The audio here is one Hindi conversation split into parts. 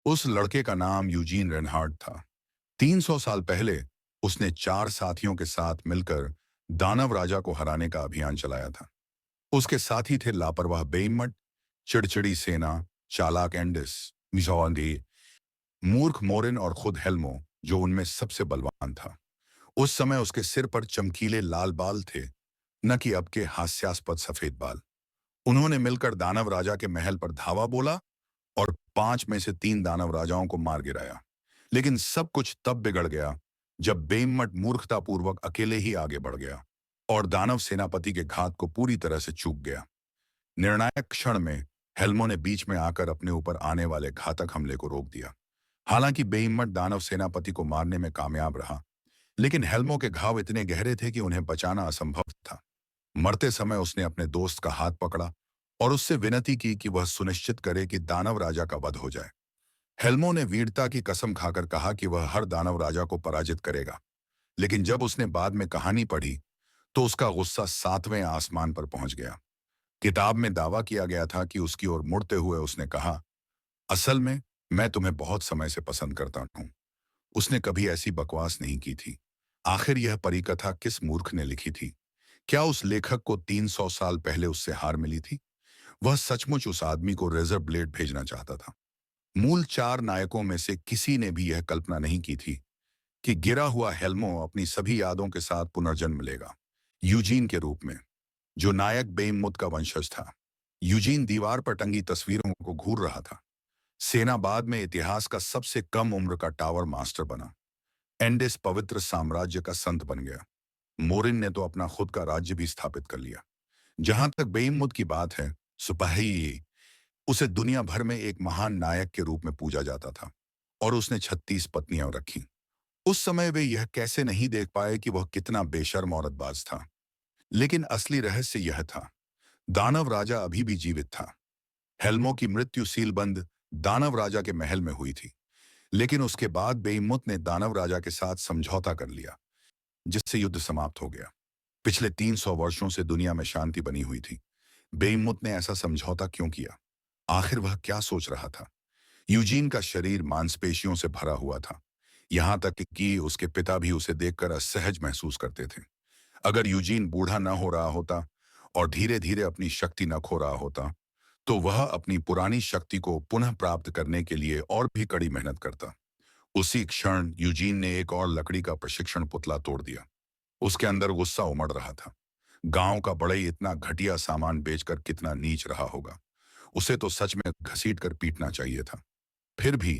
उस लड़के का नाम यूजीन रेनहार्ड था। 300 साल पहले उसने 4 साथियों के साथ मिलकर दानव राजा को हराने का अभियान चलाया था। उसके साथी थे लापरवाह बेइमट, चिड़चिड़ी सेना, चालाक एंडिस, मिजोंडी, मूर्ख मोरिन और खुद हेल्मो, जो उनमें सबसे बलवान था। उस समय उसके सिर पर चमकीले लाल बाल थे, न कि अब के हास्यास्पद सफेद बाल। उन्होंने मिलकर दानव राजा के महल पर धावा बोला और 5 में से 3 दानव राजाओं को मार गिराया। लेकिन सब कुछ तब बिगड़ गया जब बेइम्मट मूर्खतापूर्वक अकेले ही आगे बढ़ गया और दानव सेनापति के घात को पूरी तरह से चूक गया। निर्णायक क्षण में हेल्मो ने बीच में आकर अपने ऊपर आने वाले घातक हमले को रोक दिया। हालांकि बेइम्मट दानव सेनापति को मारने में कामयाब रहा, लेकिन हेल्मो के घाव इतने गहरे थे कि उन्हें बचाना असंभव था। मरते समय उसने अपने दोस्त का हाथ पकड़ा और उससे विनती की कि वह सुनिश्चित करे कि दानव राजा का वध हो जाए। हेल्मो ने वीरता की कसम खाकर कहा कि वह हर दानव राजा को पराजित करेगा, लेकिन जब उसने बाद में कहानी पढ़ी तो उसका गुस्सा 7वें आसमान पर पहुंच गया। किताब में दावा किया गया था कि उसकी ओर मुड़ते हुए उसने कहा, असल में मैं तुम्हें बहुत समय से पसंद करता हूं। उसने कभी ऐसी बकवास नहीं की थी। आखिर यह परिकथा किस मूर्ख ने लिखी थी? क्या उस लेखक को 300 साल पहले उससे हार मिली थी? वह सचमुच उस आदमी को रेजर ब्लेड भेजना चाहता था। मूल 4 नायकों में से किसी ने भी यह कल्पना नहीं की थी कि गिरा हुआ हेल्मो अपनी सभी यादों के साथ पुनर्जन्म लेगा, यूजीन के रूप में, जो नायक बेइम्मुत का वंशज था। यूजीन दीवार पर टंगी तस्वीरों को घूर रहा था। सेना बाद में इतिहास का सबसे कम उम्र का टावर मास्टर बना। एंडिस पवित्र साम्राज्य का संत बन गया। मोरिन ने तो अपना खुद का राज्य भी स्थापित कर लिया। जहां तक बेइम्मुत की बात है, सिपाही उसे दुनिया भर में एक महान नायक के रूप में पूजा जाता था और उसने 36 पत्नियां रखी। उस समय वे यह कैसे नहीं देख पाए कि वह कितना बेशर्म औरतबाज था। लेकिन असली रहस्य यह था, दानव राजा अभी भी जीवित था। हेल्मो की मृत्यु सीलबंद दानव राजा के महल में हुई थी, लेकिन उसके बाद बेइम्मुत ने दानव राजा के साथ समझौता कर लिया, जिससे युद्ध समाप्त हो गया। पिछले 300 वर्षों से दुनिया में शांति बनी हुई थी। बेइम्मुत ने ऐसा समझौता क्यों किया? आखिर वह क्या सोच रहा था? यूजीन का शरीर मांसपेशियों से भरा हुआ था, यहां तक कि उसके पिता भी उसे देखकर असहज महसूस करते थे। अगर यूजीन बूढ़ा न हो रहा होता और धीरे धीरे अपनी शक्ति न खो रहा होता, तो वह अपनी पुरानी शक्ति को पुनः प्राप्त करने के लिए और भी कड़ी मेहनत करता। उसी क्षण यूजीन ने एक और लकड़ी का प्रशिक्षण पुतला तोड़ दिया। उसके अंदर गुस्सा उमड़ रहा था। गांव का बड़ई इतना घटिया सामान बेचकर कितना नीच रहा होगा। उसे तो सच में घसीट कर पीटना चाहिए था। फिर भी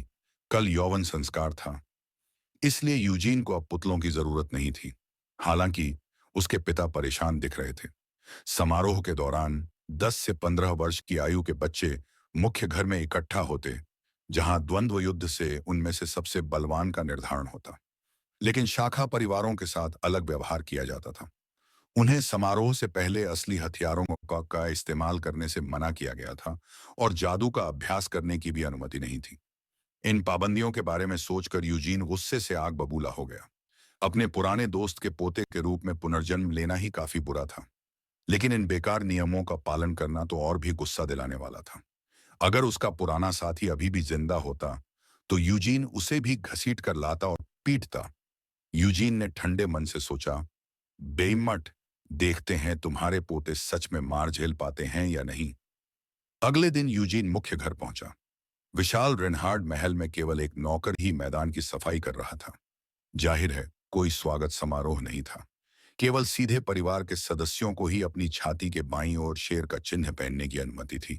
कल यौवन संस्कार था, इसलिए यूजीन को अब पुतलों की जरूरत नहीं थी। हालांकि उसके पिता परेशान दिख रहे थे। समारोह के दौरान 10 से 15 वर्ष की आयु के बच्चे मुख्य घर में इकट्ठा होते, जहां द्वंद्व युद्ध से उनमें से सबसे बलवान का निर्धारण होता। लेकिन शाखा परिवारों के साथ अलग व्यवहार किया जाता था। उन्हें समारोह से पहले असली हथियारों का इस्तेमाल करने से मना किया गया था और जादू का अभ्यास करने की भी अनुमति नहीं थी। इन पाबंदियों के बारे में सोचकर यूजीन गुस्से से आग बबूला हो गया। अपने पुराने दोस्त के पोते के रूप में पुनर्जन्म लेना ही काफी बुरा था, लेकिन इन बेकार नियमों का पालन करना तो और भी गुस्सा दिलाने वाला था। अगर उसका पुराना साथी अभी भी जिंदा होता, तो यूजीन उसे भी घसीट कर लाता और पीटता। यूजीन ने ठंडे मन से सोचा, बेइम्मट, देखते हैं तुम्हारे पोते सच में मार झेल पाते हैं या नहीं। अगले दिन यूजीन मुख्य घर पहुंचा। विशाल रेनहार्ड महल में केवल एक नौकर ही मैदान की सफाई कर रहा था। जाहिर है, कोई स्वागत समारोह नहीं था। केवल सीधे परिवार के सदस्यों को ही अपनी छाती के बाईं ओर शेर का चिन्ह पहनने की अनुमति थी।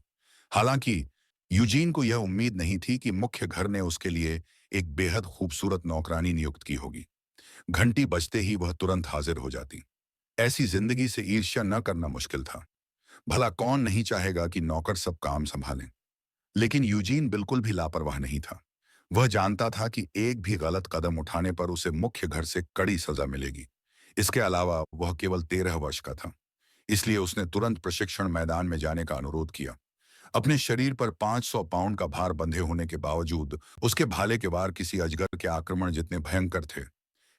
हालांकि यूजीन को यह उम्मीद नहीं थी कि मुख्य घर ने उसके लिए एक बेहद खूबसूरत नौकरानी नियुक्त की होगी। घंटी बजते ही वह तुरंत हाजिर हो जाती। ऐसी जिंदगी से ईर्ष्या न करना मुश्किल था। भला कौन नहीं चाहेगा कि नौकर सब काम संभालें? लेकिन यूजीन बिल्कुल भी लापरवाह नहीं था। वह जानता था कि एक भी गलत कदम उठाने पर उसे मुख्य घर से कड़ी सजा मिलेगी। इसके अलावा वह केवल 13 वर्ष का था, इसलिए उसने तुरंत प्रशिक्षण मैदान में जाने का अनुरोध किया। अपने शरीर पर 500 पाउंड का भार बंधे होने के बावजूद उसके भाले के वार किसी अजगर के आक्रमण जितने भयंकर थे।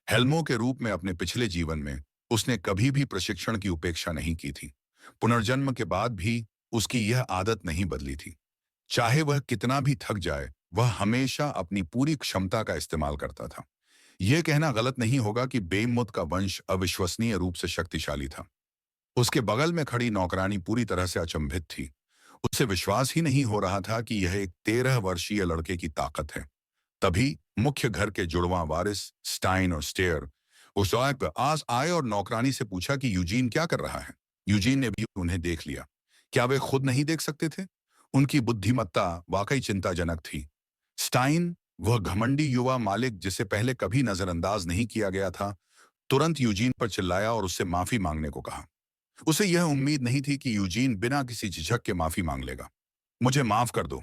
हेल्मो के रूप में अपने पिछले जीवन में उसने कभी भी प्रशिक्षण की उपेक्षा नहीं की थी। पुनर्जन्म के बाद भी उसकी यह आदत नहीं बदली थी। चाहे वह कितना भी थक जाए, वह हमेशा अपनी पूरी क्षमता का इस्तेमाल करता था। यह कहना गलत नहीं होगा कि बेमुत का वंश अविश्वसनीय रूप से शक्तिशाली था। उसके बगल में खड़ी नौकरानी पूरी तरह से अचंभित थी। उसे विश्वास ही नहीं हो रहा था कि यह एक 13 वर्षीय लड़के की ताकत है। तभी मुख्य घर के जुड़वां वारिस स्टाइन और स्टेयर उस आग पर आस आए और नौकरानी से पूछा कि यूजीन क्या कर रहा है। यूजीन ने भी उन्हें देख लिया। क्या वे खुद नहीं देख सकते थे? उनकी बुद्धिमत्ता वाकई चिंताजनक थी। स्टाइन, वह घमंडी युवा मालिक जिसे पहले कभी नजरअंदाज नहीं किया गया था, तुरंत यूजीन पर चिल्लाया और उससे माफी मांगने को कहा। उसे यह उम्मीद नहीं थी कि यूजीन बिना किसी झिझक के माफी मांग लेगा। मुझे माफ कर दो।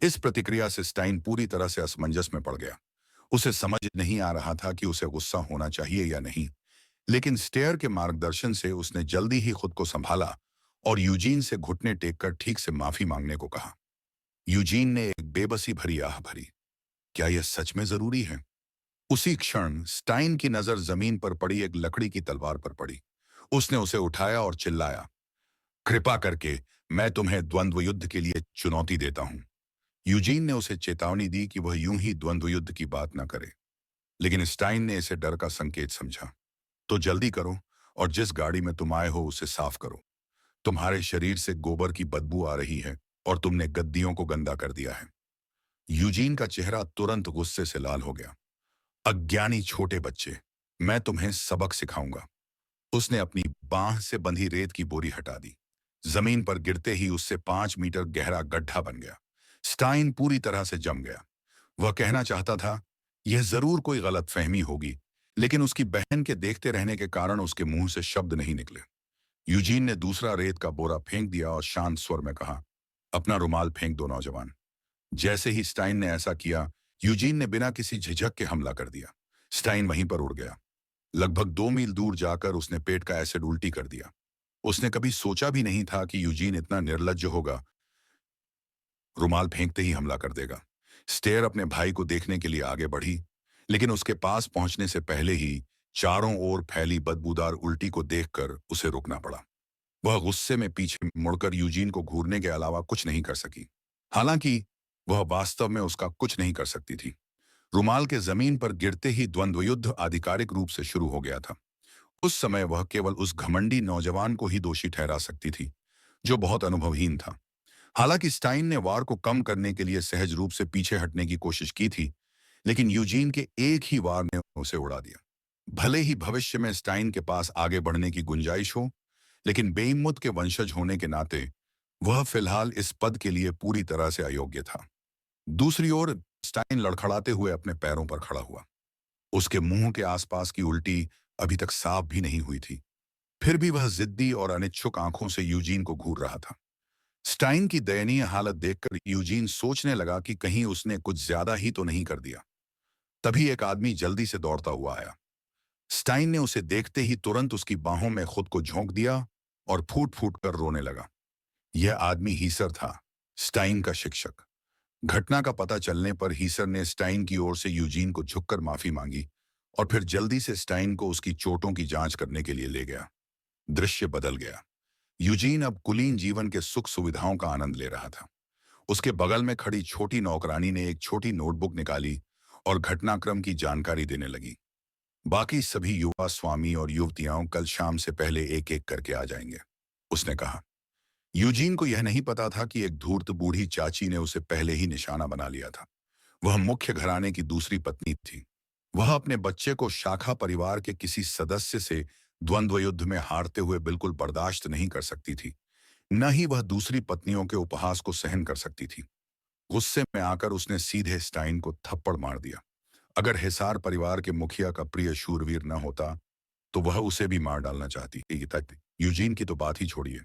इस प्रतिक्रिया से स्टाइन पूरी तरह से असमंजस में पड़ गया। उसे समझ नहीं आ रहा था कि उसे गुस्सा होना चाहिए या नहीं, लेकिन स्टेयर के मार्गदर्शन से उसने जल्दी ही खुद को संभाला और यूजीन से घुटने टेककर ठीक से माफी मांगने को कहा। यूजीन ने एक बेबसी भरी आह भरी। क्या यह सच में जरूरी है? उसी क्षण स्टाइन की नजर जमीन पर पड़ी एक लकड़ी की तलवार पर पड़ी। उसने उसे उठाया और चिल्लाया, कृपा करके मैं तुम्हें द्वंद्व युद्ध के लिए चुनौती देता हूं। यूजीन ने उसे चेतावनी दी कि वह यूं ही द्वंद्व युद्ध की बात न करे, लेकिन स्टाइन ने इसे डर का संकेत समझा। तो जल्दी करो और जिस गाड़ी में तुम आए हो उसे साफ करो। तुम्हारे शरीर से गोबर की बदबू आ रही है और तुमने गद्दियों को गंदा कर दिया है। यूजीन का चेहरा तुरंत गुस्से से लाल हो गया। अज्ञानी छोटे बच्चे, मैं तुम्हें सबक सिखाऊंगा। उसने अपनी बांह से बंधी रेत की बोरी हटा दी। जमीन पर गिरते ही उससे 5 मीटर गहरा गड्ढा बन गया। स्टाइन पूरी तरह से जम गया। वह कहना चाहता था, यह जरूर कोई गलतफहमी होगी, लेकिन उसकी बहन के देखते रहने के कारण उसके मुंह से शब्द नहीं निकले। यूजीन ने दूसरा रेत का बोरा फेंक दिया और शांत स्वर में कहा, अपना रुमाल फेंक दो नौजवान। जैसे ही स्टाइन ने ऐसा किया, यूजीन ने बिना किसी झिझक के हमला कर दिया। स्टाइन वहीं पर उड़ गया। लगभग 2 मील दूर जाकर उसने पेट का एसिड उल्टी कर दिया। उसने कभी सोचा भी नहीं था कि यूजीन इतना निर्लज्ज होगा, रुमाल फेंकते ही हमला कर देगा। स्टेयर अपने भाई को देखने के लिए आगे बढ़ी, लेकिन उसके पास पहुंचने से पहले ही चारों ओर फैली बदबूदार उल्टी को देखकर उसे रुकना पड़ा। वह गुस्से में पीछे मुड़कर यूजीन को घूरने के अलावा कुछ नहीं कर सकी। हालांकि वह वास्तव में उसका कुछ नहीं कर सकती थी। रुमाल के जमीन पर गिरते ही द्वंद्व युद्ध आधिकारिक रूप से शुरू हो गया था। उस समय वह केवल उस घमंडी नौजवान को ही दोषी ठहरा सकती थी, जो बहुत अनुभवहीन था। हालांकि स्टाइन ने वार को कम करने के लिए सहज रूप से पीछे हटने की कोशिश की थी, लेकिन यूजीन के एक ही वार ने उसे उड़ा दिया। भले ही भविष्य में स्टाइन के पास आगे बढ़ने की गुंजाइश हो, लेकिन बेइम्मुत के वंशज होने के नाते वह फिलहाल इस पद के लिए पूरी तरह से अयोग्य था। दूसरी ओर स्टाइन लड़खड़ाते हुए अपने पैरों पर खड़ा हुआ। उसके मुंह के आसपास की उल्टी अभी तक साफ भी नहीं हुई थी। फिर भी वह जिद्दी और अनिच्छुक आंखों से यूजीन को घूर रहा था। स्टाइन की दयनीय हालत देखकर यूजीन सोचने लगा कि कहीं उसने कुछ ज्यादा ही तो नहीं कर दिया। तभी एक आदमी जल्दी से दौड़ता हुआ आया। स्टाइन ने उसे देखते ही तुरंत उसकी बाहों में खुद को झोंक दिया और फूट फूट कर रोने लगा। यह आदमी हीसर था, स्टाइन का शिक्षक। घटना का पता चलने पर हीसर ने स्टाइन की ओर से यूजीन को झुककर माफी मांगी और फिर जल्दी से स्टाइन को उसकी चोटों की जांच करने के लिए ले गया। दृश्य बदल गया। यूजीन अब कुलीन जीवन के सुख सुविधाओं का आनंद ले रहा था। उसके बगल में खड़ी छोटी नौकरानी ने एक छोटी नोटबुक निकाली और घटनाक्रम की जानकारी देने लगी। बाकी सभी युवा स्वामी और युवतियां कल शाम से पहले एक एक करके आ जाएंगे, उसने कहा। यूजीन को यह नहीं पता था कि एक धूर्त बूढ़ी चाची ने उसे पहले ही निशाना बना लिया था। वह मुख्य घराने की दूसरी पत्नी थी। वह अपने बच्चे को शाखा परिवार के किसी सदस्य से द्वंद्व युद्ध में हारते हुए बिल्कुल बर्दाश्त नहीं कर सकती थी। न ही वह दूसरी पत्नियों के उपहास को सहन कर सकती थी। गुस्से में आकर उसने सीधे स्टाइन को थप्पड़ मार दिया। अगर हिसार परिवार के मुखिया का प्रिय शूरवीर न होता तो वह उसे भी मार डालना चाहती। यूजीन की तो बात ही छोड़िए।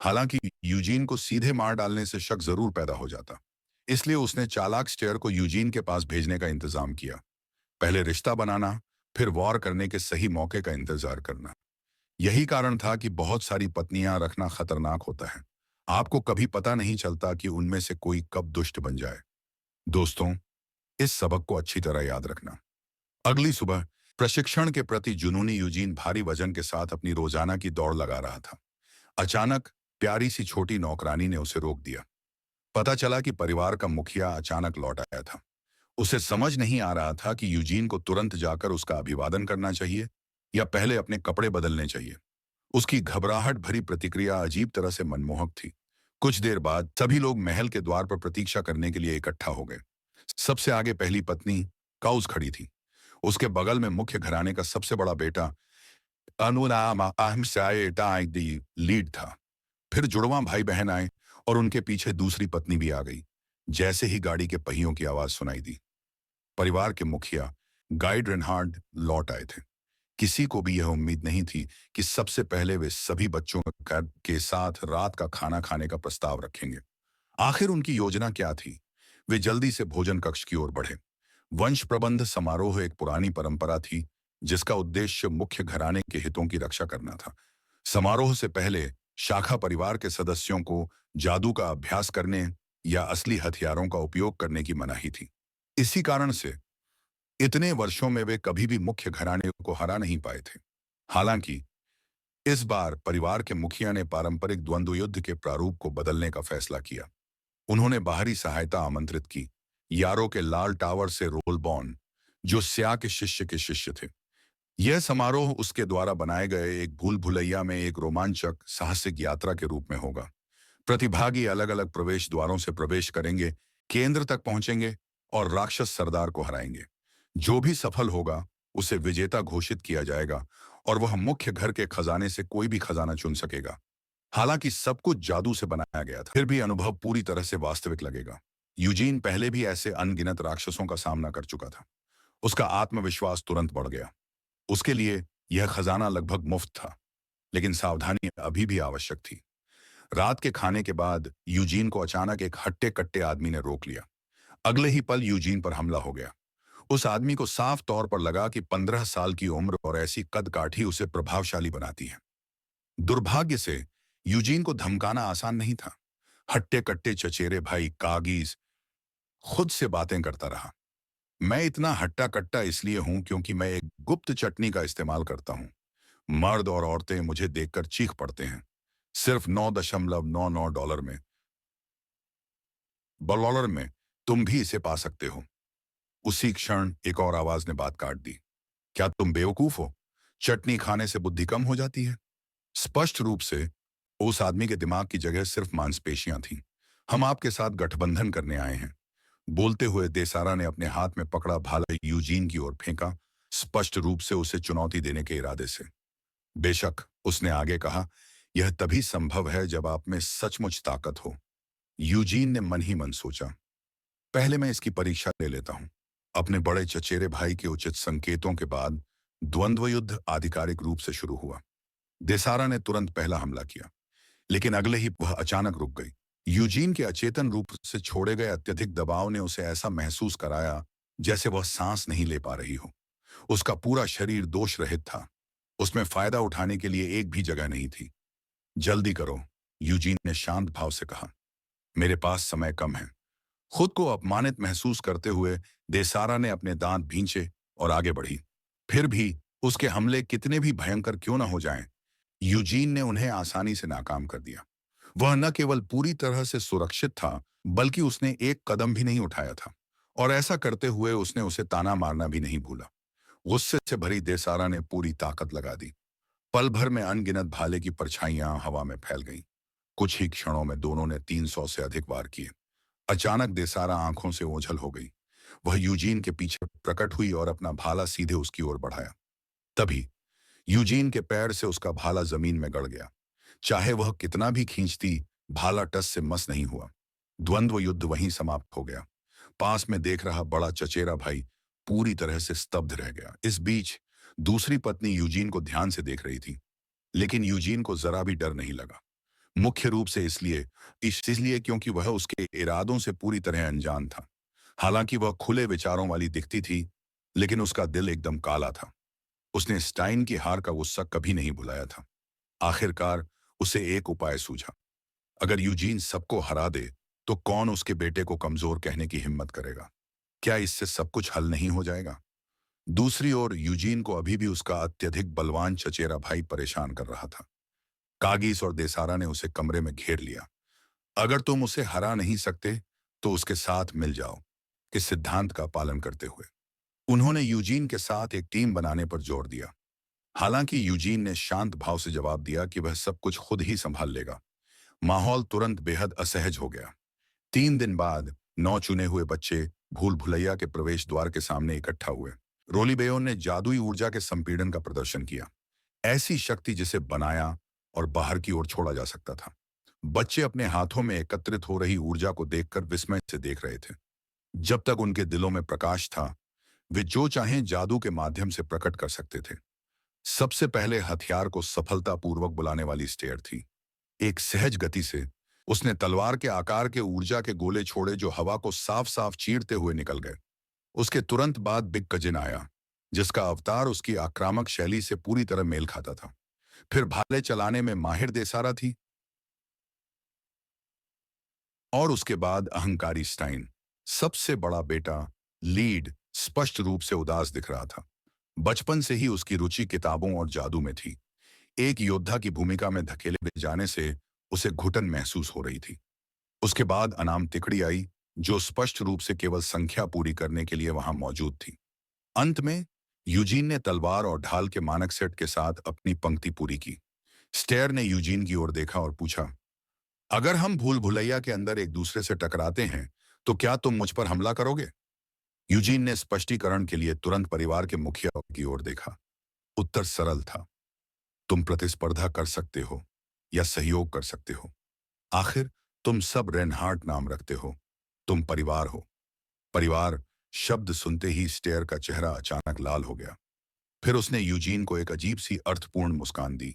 हालांकि यूजीन को सीधे मार डालने से शक जरूर पैदा हो जाता, इसलिए उसने चालाक स्टेयर को यूजीन के पास भेजने का इंतजाम किया। पहले रिश्ता बनाना, फिर वॉर करने के सही मौके का इंतजार करना। यही कारण था कि बहुत सारी पत्नियां रखना खतरनाक होता है। आपको कभी पता नहीं चलता कि उनमें से कोई कब दुष्ट बन जाए। दोस्तों, इस सबक को अच्छी तरह याद रखना। अगली सुबह प्रशिक्षण के प्रति जुनूनी यूजीन भारी वजन के साथ अपनी रोजाना की दौड़ लगा रहा था। अचानक प्यारी सी छोटी नौकरानी ने उसे रोक दिया। पता चला कि परिवार का मुखिया अचानक लौट आया था। उसे समझ नहीं आ रहा था कि यूजीन को तुरंत जाकर उसका अभिवादन करना चाहिए या पहले अपने कपड़े बदलने चाहिए। उसकी घबराहट भरी प्रतिक्रिया अजीब तरह से मनमोहक थी। कुछ देर बाद सभी लोग महल के द्वार पर प्रतीक्षा करने के लिए इकट्ठा हो गए। सबसे आगे पहली पत्नी काउस खड़ी थी। उसके बगल में मुख्य घराने का सबसे बड़ा बेटा लीड था। फिर जुड़वां भाई बहन आए और उनके पीछे दूसरी पत्नी भी आ गई। जैसे ही गाड़ी के पहियों की आवाज सुनाई दी, परिवार के मुखिया गाइड रेनहार्ड लौट आए थे। किसी को भी यह उम्मीद नहीं थी कि सबसे पहले वे सभी बच्चों के साथ रात का खाना खाने का प्रस्ताव रखेंगे। आखिर उनकी योजना क्या थी? वे जल्दी से भोजन कक्ष की ओर बढ़े। वंश प्रबंध समारोह एक पुरानी परंपरा थी जिसका उद्देश्य मुख्य घराने के हितों की रक्षा करना था। समारोह से पहले शाखा परिवार के सदस्यों को जादू का अभ्यास करने या असली हथियारों का उपयोग करने की मनाही थी। इसी कारण से इतने वर्षों में वे कभी भी मुख्य घराने को हरा नहीं पाए थे। हालांकि इस बार परिवार के मुखिया ने पारंपरिक द्वंद्व युद्ध के प्रारूप को बदलने का फैसला किया। उन्होंने बाहरी सहायता आमंत्रित की। यारो के लाल टावर से रोलबॉर्न, जो स्या के शिष्य थे। यह समारोह उसके द्वारा बनाए गए एक भूल भुलैया में एक रोमांचक साहसिक यात्रा के रूप में होगा। प्रतिभागी अलग अलग प्रवेश द्वारों से प्रवेश करेंगे, केंद्र तक पहुंचेंगे और राक्षस सरदार को हराएंगे। जो भी सफल होगा उसे विजेता घोषित किया जाएगा और वह मुख्य घर के खजाने से कोई भी खजाना चुन सकेगा। हालांकि सब कुछ जादू से बनाया गया था, फिर भी अनुभव पूरी तरह से वास्तविक लगेगा। यूजीन पहले भी ऐसे अनगिनत राक्षसों का सामना कर चुका था। उसका आत्मविश्वास तुरंत बढ़ गया। उसके लिए यह खजाना लगभग मुफ्त था, लेकिन सावधानी अभी भी आवश्यक थी। रात के खाने के बाद यूजीन को अचानक एक हट्टे कट्टे आदमी ने रोक लिया। अगले ही पल यूजीन पर हमला हो गया। उस आदमी को साफ तौर पर लगा कि 15 साल की उम्र और ऐसी कद काठी उसे प्रभावशाली बनाती है। दुर्भाग्य से यूजीन को धमकाना आसान नहीं था। हट्टे कट्टे चचेरे भाई कागीज खुद से बातें करता रहा। मैं इतना हट्टा कट्टा इसलिए हूं क्योंकि मैं एक गुप्त चटनी का इस्तेमाल करता हूं। मर्द और औरतें मुझे देखकर चीख पड़ते हैं। सिर्फ $9.99 में डॉलर में तुम भी इसे पा सकते हो। उसी क्षण एक और आवाज ने बात काट दी। क्या तुम बेवकूफ हो? चटनी खाने से बुद्धि कम हो जाती है? स्पष्ट रूप से उस आदमी के दिमाग की जगह सिर्फ मांसपेशियां थीं। हम आपके साथ गठबंधन करने आए हैं। बोलते हुए देसारा ने अपने हाथ में पकड़ा भाला यूजीन की ओर फेंका, स्पष्ट रूप से उसे चुनौती देने के इरादे से। बेशक, उसने आगे कहा, यह तभी संभव है जब आप में सचमुच ताकत हो। यूजीन ने मन ही मन सोचा, पहले मैं इसकी परीक्षा ले लेता हूं। अपने बड़े चचेरे भाई के उचित संकेतों के बाद द्वंद्व युद्ध आधिकारिक रूप से शुरू हुआ। देसारा ने तुरंत पहला हमला किया, लेकिन अगले ही वह अचानक रुक गई। यूजीन के अचेतन रूप से छोड़े गए अत्यधिक दबाव ने उसे ऐसा महसूस कराया जैसे वह सांस नहीं ले पा रही हो। उसका पूरा शरीर दोष रहित था। उसमें फायदा उठाने के लिए एक भी जगह नहीं थी। जल्दी करो, यूजीन ने शांत भाव से कहा। मेरे पास समय कम है। खुद को अपमानित महसूस करते हुए देसारा ने अपने दांत भींचे और आगे बढ़ी। फिर भी उसके हमले कितने भी भयंकर क्यों न हो जाएं, यूजीन ने उन्हें आसानी से नाकाम कर दिया। वह न केवल पूरी तरह से सुरक्षित था, बल्कि उसने एक कदम भी नहीं उठाया था, और ऐसा करते हुए उसने उसे ताना मारना भी नहीं भूला। गुस्से से भरी देसारा ने पूरी ताकत लगा दी। पल भर में अनगिनत भाले की परछाइयां हवा में फैल गईं। कुछ ही क्षणों में दोनों ने 300 से अधिक वार किए। अचानक देसारा आंखों से ओझल हो गई। वह यूजीन के पीछे प्रकट हुई और अपना भाला सीधे उसकी ओर बढ़ाया। तभी यूजीन के पैर से उसका भाला जमीन में गड़ गया। चाहे वह कितना भी खींचती, भाला टस से मस नहीं हुआ। द्वंद्व युद्ध वहीं समाप्त हो गया। पास में देख रहा बड़ा चचेरा भाई पूरी तरह से स्तब्ध रह गया। इस बीच दूसरी पत्नी यूजीन को ध्यान से देख रही थी, लेकिन यूजीन को जरा भी डर नहीं लगा। मुख्य रूप से इसलिए क्योंकि वह उसके इरादों से पूरी तरह अनजान था। हालांकि वह खुले विचारों वाली दिखती थी, लेकिन उसका दिल एकदम काला था। उसने स्टाइन की हार का गुस्सा कभी नहीं भुलाया था। आखिरकार उसे एक उपाय सूझा। अगर यूजीन सबको हरा दे, तो कौन उसके बेटे को कमजोर कहने की हिम्मत करेगा? क्या इससे सब कुछ हल नहीं हो जाएगा? दूसरी ओर यूजीन को अभी भी उसका अत्यधिक बलवान चचेरा भाई परेशान कर रहा था। कागीस और देसारा ने उसे कमरे में घेर लिया। अगर तुम उसे हरा नहीं सकते तो उसके साथ मिल जाओ, के सिद्धांत का पालन करते हुए उन्होंने यूजीन के साथ एक टीम बनाने पर जोर दिया। हालांकि यूजीन ने शांत भाव से जवाब दिया कि वह सब कुछ खुद ही संभाल लेगा। माहौल तुरंत बेहद असहज हो गया। 3 दिन बाद 9 चुने हुए बच्चे भूल भुलैया के प्रवेश द्वार के सामने इकट्ठा हुए। रोलीबेयोन ने जादुई ऊर्जा के संपीड़न का प्रदर्शन किया, ऐसी शक्ति जिसे बनाया और बाहर की ओर छोड़ा जा सकता था। बच्चे अपने हाथों में एकत्रित हो रही ऊर्जा को देखकर विस्मय से देख रहे थे। जब तक उनके दिलों में प्रकाश था, वे जो चाहें जादू के माध्यम से प्रकट कर सकते थे। सबसे पहले हथियार को सफलतापूर्वक बुलाने वाली स्टेयर थी। एक सहज गति से उसने तलवार के आकार के ऊर्जा के गोले छोड़े जो हवा को साफ साफ चीरते हुए निकल गए। उसके तुरंत बाद बिग कजिन आया, जिसका अवतार उसकी आक्रामक शैली से पूरी तरह मेल खाता था। फिर भाले चलाने में माहिर देसारा थी, और उसके बाद अहंकारी स्टाइन। सबसे बड़ा बेटा लीड स्पष्ट रूप से उदास दिख रहा था। बचपन से ही उसकी रुचि किताबों और जादू में थी। एक योद्धा की भूमिका में धकेले जाने से उसे घुटन महसूस हो रही थी। उसके बाद अनाम तिकड़ी आई, जो स्पष्ट रूप से केवल संख्या पूरी करने के लिए वहां मौजूद थी। अंत में यूजीन ने तलवार और ढाल के मानक सेट के साथ अपनी पंक्ति पूरी की। स्टेयर ने यूजीन की ओर देखा और पूछा, अगर हम भूल भुलैया के अंदर एक दूसरे से टकराते हैं तो क्या तुम मुझ पर हमला करोगे? यूजीन ने स्पष्टीकरण के लिए तुरंत परिवार के मुखिया की ओर देखा। उत्तर सरल था, तुम प्रतिस्पर्धा कर सकते हो या सहयोग कर सकते हो। आखिर तुम सब रेनहार्ट नाम रखते हो, तुम परिवार हो। परिवार शब्द सुनते ही स्टेयर का चेहरा अचानक लाल हो गया। फिर उसने यूजीन को एक अजीब सी अर्थपूर्ण मुस्कान दी।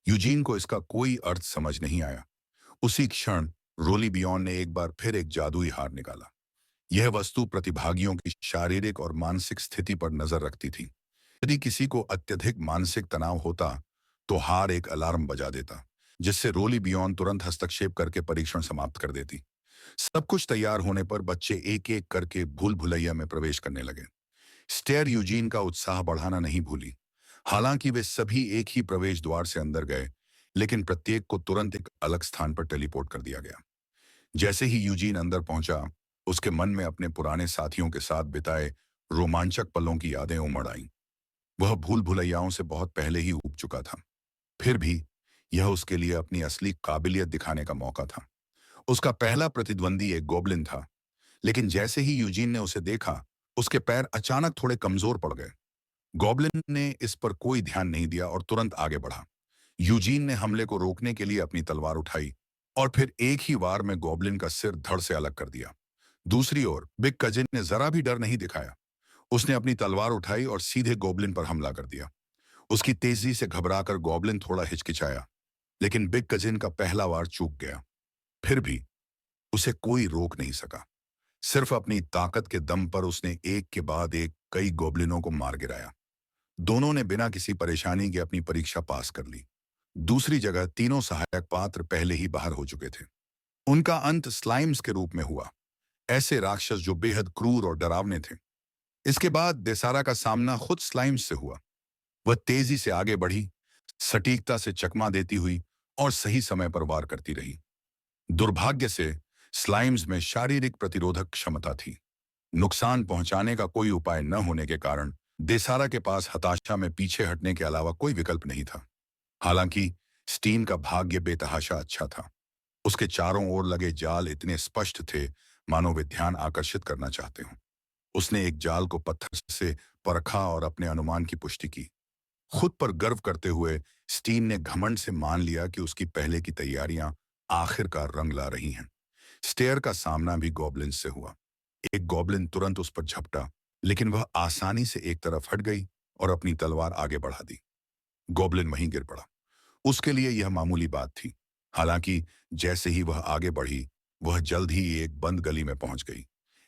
यूजीन को इसका कोई अर्थ समझ नहीं आया। उसी क्षण रोली बियॉन ने एक बार फिर एक जादुई हार निकाला। यह वस्तु प्रतिभागियों की शारीरिक और मानसिक स्थिति पर नजर रखती थी। यदि किसी को अत्यधिक मानसिक तनाव होता तो हार एक अलार्म बजा देता, जिससे रोली बियॉन तुरंत हस्तक्षेप करके परीक्षण समाप्त कर देती। सब कुछ तैयार होने पर बच्चे एक एक करके भूल भुलैया में प्रवेश करने लगे। स्टेयर यूजीन का उत्साह बढ़ाना नहीं भूली। हालांकि वे सभी एक ही प्रवेश द्वार से अंदर गए, लेकिन प्रत्येक को तुरंत एक अलग स्थान पर टेलीपोर्ट कर दिया गया। जैसे ही यूजीन अंदर पहुंचा, उसके मन में अपने पुराने साथियों के साथ बिताए रोमांचक पलों की यादें उमड़ आईं। वह भूल भुलैयाओं से बहुत पहले ही ऊब चुका था। फिर भी यह उसके लिए अपनी असली काबिलियत दिखाने का मौका था। उसका पहला प्रतिद्वंदी एक गोब्लिन था, लेकिन जैसे ही यूजीन ने उसे देखा, उसके पैर अचानक थोड़े कमजोर पड़ गए। गॉब्लिन ने इस पर कोई ध्यान नहीं दिया और तुरंत आगे बढ़ा। यूजीन ने हमले को रोकने के लिए अपनी तलवार उठाई और फिर एक ही वार में गॉब्लिन का सिर धड़ से अलग कर दिया। दूसरी ओर बिग कजिन ने जरा भी डर नहीं दिखाया। उसने अपनी तलवार उठाई और सीधे गॉब्लिन पर हमला कर दिया। उसकी तेजी से घबराकर गॉब्लिन थोड़ा हिचकिचाया, लेकिन बिग कजिन का पहला वार चूक गया। फिर भी उसे कोई रोक नहीं सका। सिर्फ अपनी ताकत के दम पर उसने एक के बाद एक कई गॉब्लिनों को मार गिराया। दोनों ने बिना किसी परेशानी के अपनी परीक्षा पास कर ली। दूसरी जगह तीनों सहायक पात्र पहले ही बाहर हो चुके थे। उनका अंत स्लाइम्स के रूप में हुआ, ऐसे राक्षस जो बेहद क्रूर और डरावने थे। इसके बाद देसारा का सामना खुद स्लाइम्स से हुआ। वह तेजी से आगे बढ़ी, सटीकता से चकमा देती हुई और सही समय पर वार करती रही। दुर्भाग्य से स्लाइम्स में शारीरिक प्रतिरोधक क्षमता थी। नुकसान पहुंचाने का कोई उपाय न होने के कारण देसारा के पास हताशा में पीछे हटने के अलावा कोई विकल्प नहीं था। हालांकि स्टीन का भाग्य बेतहाशा अच्छा था। उसके चारों ओर लगे जाल इतने स्पष्ट थे मानो वे ध्यान आकर्षित करना चाहते हों। उसने एक जाल को पत्थर से परखा और अपने अनुमान की पुष्टि की। खुद पर गर्व करते हुए स्टीन ने घमंड से मान लिया कि उसकी पहले की तैयारियां आखिरकार रंग ला रही हैं। स्टेयर का सामना भी गॉब्लिन से हुआ। एक गॉब्लिन तुरंत उस पर झपटा, लेकिन वह आसानी से एक तरफ हट गई और अपनी तलवार आगे बढ़ा दी। गॉब्लिन वहीं गिर पड़ा। उसके लिए यह मामूली बात थी। हालांकि जैसे ही वह आगे बढ़ी, वह जल्द ही एक बंद गली में पहुंच गई।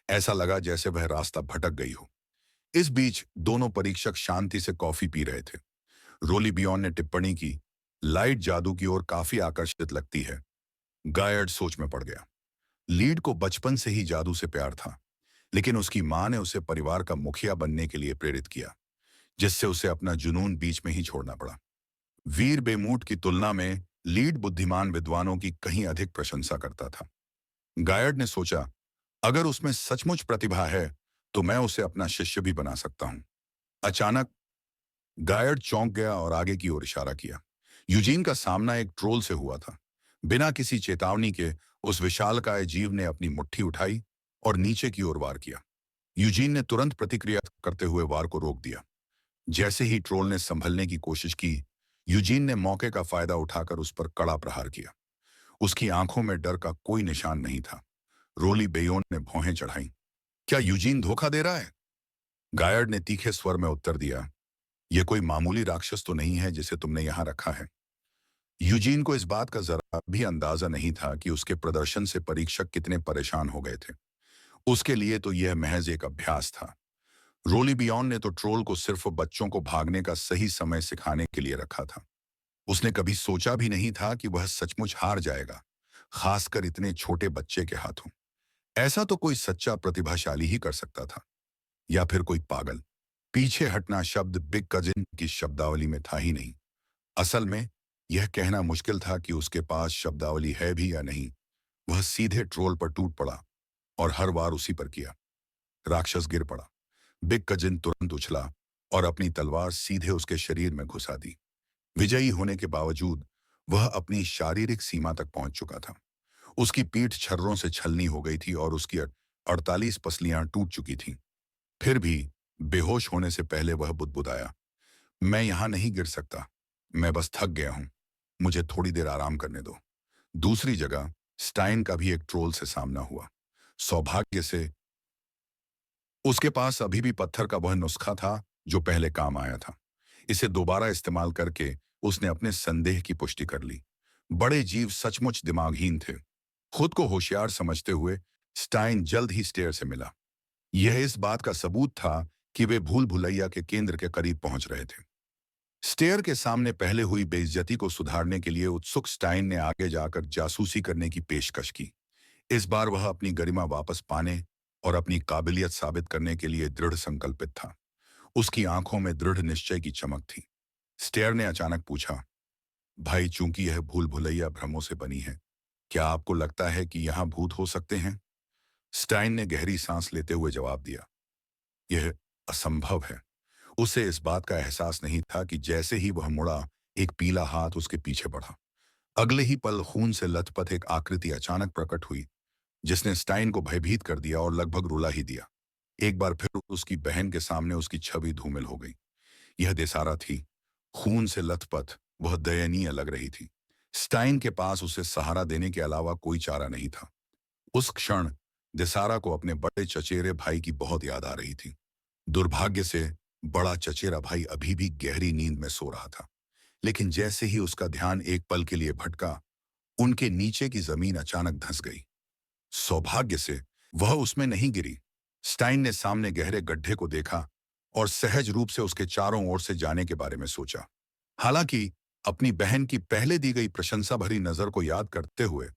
ऐसा लगा जैसे वह रास्ता भटक गई हो। इस बीच दोनों परीक्षक शांति से कॉफी पी रहे थे। रोली बियॉन ने टिप्पणी की, लाइट जादू की ओर काफी आकर्षित लगती है। गायर्ड सोच में पड़ गया। लीड को बचपन से ही जादू से प्यार था, लेकिन उसकी मां ने उसे परिवार का मुखिया बनने के लिए प्रेरित किया, जिससे उसे अपना जुनून बीच में ही छोड़ना पड़ा। वीर बेमूट की तुलना में लीड बुद्धिमान विद्वानों की कहीं अधिक प्रशंसा करता था। गायड ने सोचा, अगर उसमें सचमुच प्रतिभा है तो मैं उसे अपना शिष्य भी बना सकता हूं। अचानक गायड चौंक गया और आगे की ओर इशारा किया। यूजीन का सामना एक ट्रोल से हुआ था। बिना किसी चेतावनी के उस विशालकाय जीव ने अपनी मुट्ठी उठाई और नीचे की ओर वार किया। यूजीन ने तुरंत प्रतिक्रिया करते हुए वार को रोक दिया। जैसे ही ट्रोल ने संभलने की कोशिश की, यूजीन ने मौके का फायदा उठाकर उस पर कड़ा प्रहार किया। उसकी आंखों में डर का कोई निशान नहीं था। रोली बेयोन ने भौहें चढ़ाई। क्या यूजीन धोखा दे रहा है? गायड ने तीखे स्वर में उत्तर दिया, यह कोई मामूली राक्षस तो नहीं है जिसे तुमने यहां रखा है। यूजीन को इस बात का जरा भी अंदाजा नहीं था कि उसके प्रदर्शन से परीक्षक कितने परेशान हो गए थे। उसके लिए तो यह महज एक अभ्यास था। रोली बियॉन ने तो ट्रोल को सिर्फ बच्चों को भागने का सही समय सिखाने के लिए रखा था। उसने कभी सोचा भी नहीं था कि वह सचमुच हार जाएगा, खासकर इतने छोटे बच्चे के हाथों। ऐसा तो कोई सच्चा प्रतिभाशाली ही कर सकता था, या फिर कोई पागल। पीछे हटना शब्द बिग कजिन की शब्दावली में था ही नहीं। असल में यह कहना मुश्किल था कि उसके पास शब्दावली है भी या नहीं। वह सीधे ट्रोल पर टूट पड़ा और हर बार उसी पर किया। राक्षस गिर पड़ा। बिग कजिन तुरंत उछला और अपनी तलवार सीधे उसके शरीर में घुसा दी। विजयी होने के बावजूद वह अपनी शारीरिक सीमा तक पहुंच चुका था। उसकी पीठ छर्रों से छलनी हो गई थी और उसकी 48 पसलियां टूट चुकी थीं। फिर भी बेहोश होने से पहले वह बुदबुदाया, मैं यहां नहीं गिर सकता। मैं बस थक गया हूं। मुझे थोड़ी देर आराम करने दो। दूसरी जगह स्टाइन का भी एक ट्रोल से सामना हुआ। सौभाग्य से उसके पास अभी भी पत्थर का वह नुस्खा था जो पहले काम आया था। इसे दोबारा इस्तेमाल करके उसने अपने संदेह की पुष्टि कर ली। बड़े जीव सचमुच दिमागहीन थे। खुद को होशियार समझते हुए स्टाइन जल्द ही स्टेयर से मिला। यह इस बात का सबूत था कि वे भूल भुलैया के केंद्र के करीब पहुंच रहे थे। स्टेयर के सामने पहले हुई बेइज्जती को सुधारने के लिए उत्सुक स्टाइन ने आगे जाकर जासूसी करने की पेशकश की। इस बार वह अपनी गरिमा वापस पाने और अपनी काबिलियत साबित करने के लिए दृढ़ संकल्पित था। उसकी आंखों में दृढ़ निश्चय की चमक थी। स्टेयर ने अचानक पूछा, भाई, चूंकि यह भूल भुलैया भ्रमों से बनी है, क्या आपको लगता है कि यहां भूत हो सकते हैं? स्टाइन ने गहरी सांस लेते हुए जवाब दिया, यह असंभव है। उसे इस बात का एहसास नहीं था कि जैसे ही वह मुड़ा, एक पीला हाथ उसके पीछे बढ़ा। अगले ही पल खून से लथपथ एक आकृति अचानक प्रकट हुई, जिसने स्टाइन को भयभीत कर दिया और लगभग रुला ही दिया। एक बार फिर उसकी बहन के सामने उसकी छवि धूमिल हो गई। यह देसारा थी, खून से लथपथ। वह दयनीय लग रही थी। स्टाइन के पास उसे सहारा देने के अलावा कोई चारा नहीं था। उस क्षण देसारा को अपने बड़े चचेरे भाई की बहुत याद आ रही थी। दुर्भाग्य से बड़ा चचेरा भाई अभी भी गहरी नींद में सो रहा था। लेकिन जैसे ही उसका ध्यान एक पल के लिए भटका, उनके नीचे की जमीन अचानक धंस गई। सौभाग्य से वह उसमें नहीं गिरी। स्टाइन ने सामने गहरे गड्ढे को देखा और सहज रूप से उसके चारों ओर से जाने के बारे में सोचा। हालांकि अपनी बहन की पहले दी गई प्रशंसा भरी नजर को याद करते हुए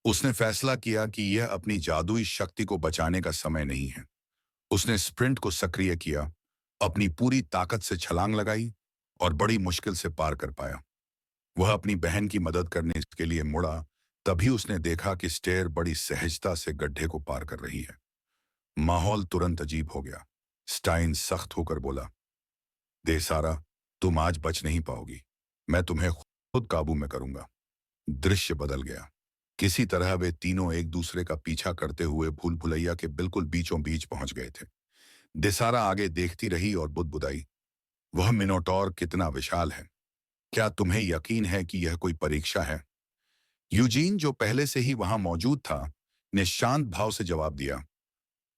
उसने फैसला किया कि यह अपनी जादुई शक्ति को बचाने का समय नहीं है। उसने स्प्रिंट को सक्रिय किया, अपनी पूरी ताकत से छलांग लगाई और बड़ी मुश्किल से पार कर पाया। वह अपनी बहन की मदद करने के लिए मुड़ा, तभी उसने देखा कि स्टेयर बड़ी सहजता से गड्ढे को पार कर रही है। माहौल तुरंत अजीब हो गया। स्टाइन सख्त होकर बोला, देसारा, तुम आज बच नहीं पाओगी। मैं तुम्हें खुद काबू में करूंगा। दृश्य बदल गया। किसी तरह वे तीनों एक दूसरे का पीछा करते हुए भूल भुलैया के बिल्कुल बीचों बीच पहुंच गए थे। देसारा आगे देखती रही और बुदबुदाई, वह मिनोटॉर कितना विशाल है। क्या तुम्हें यकीन है कि यह कोई परीक्षा है? यूजीन, जो पहले से ही वहां मौजूद था, ने शांत भाव से जवाब दिया,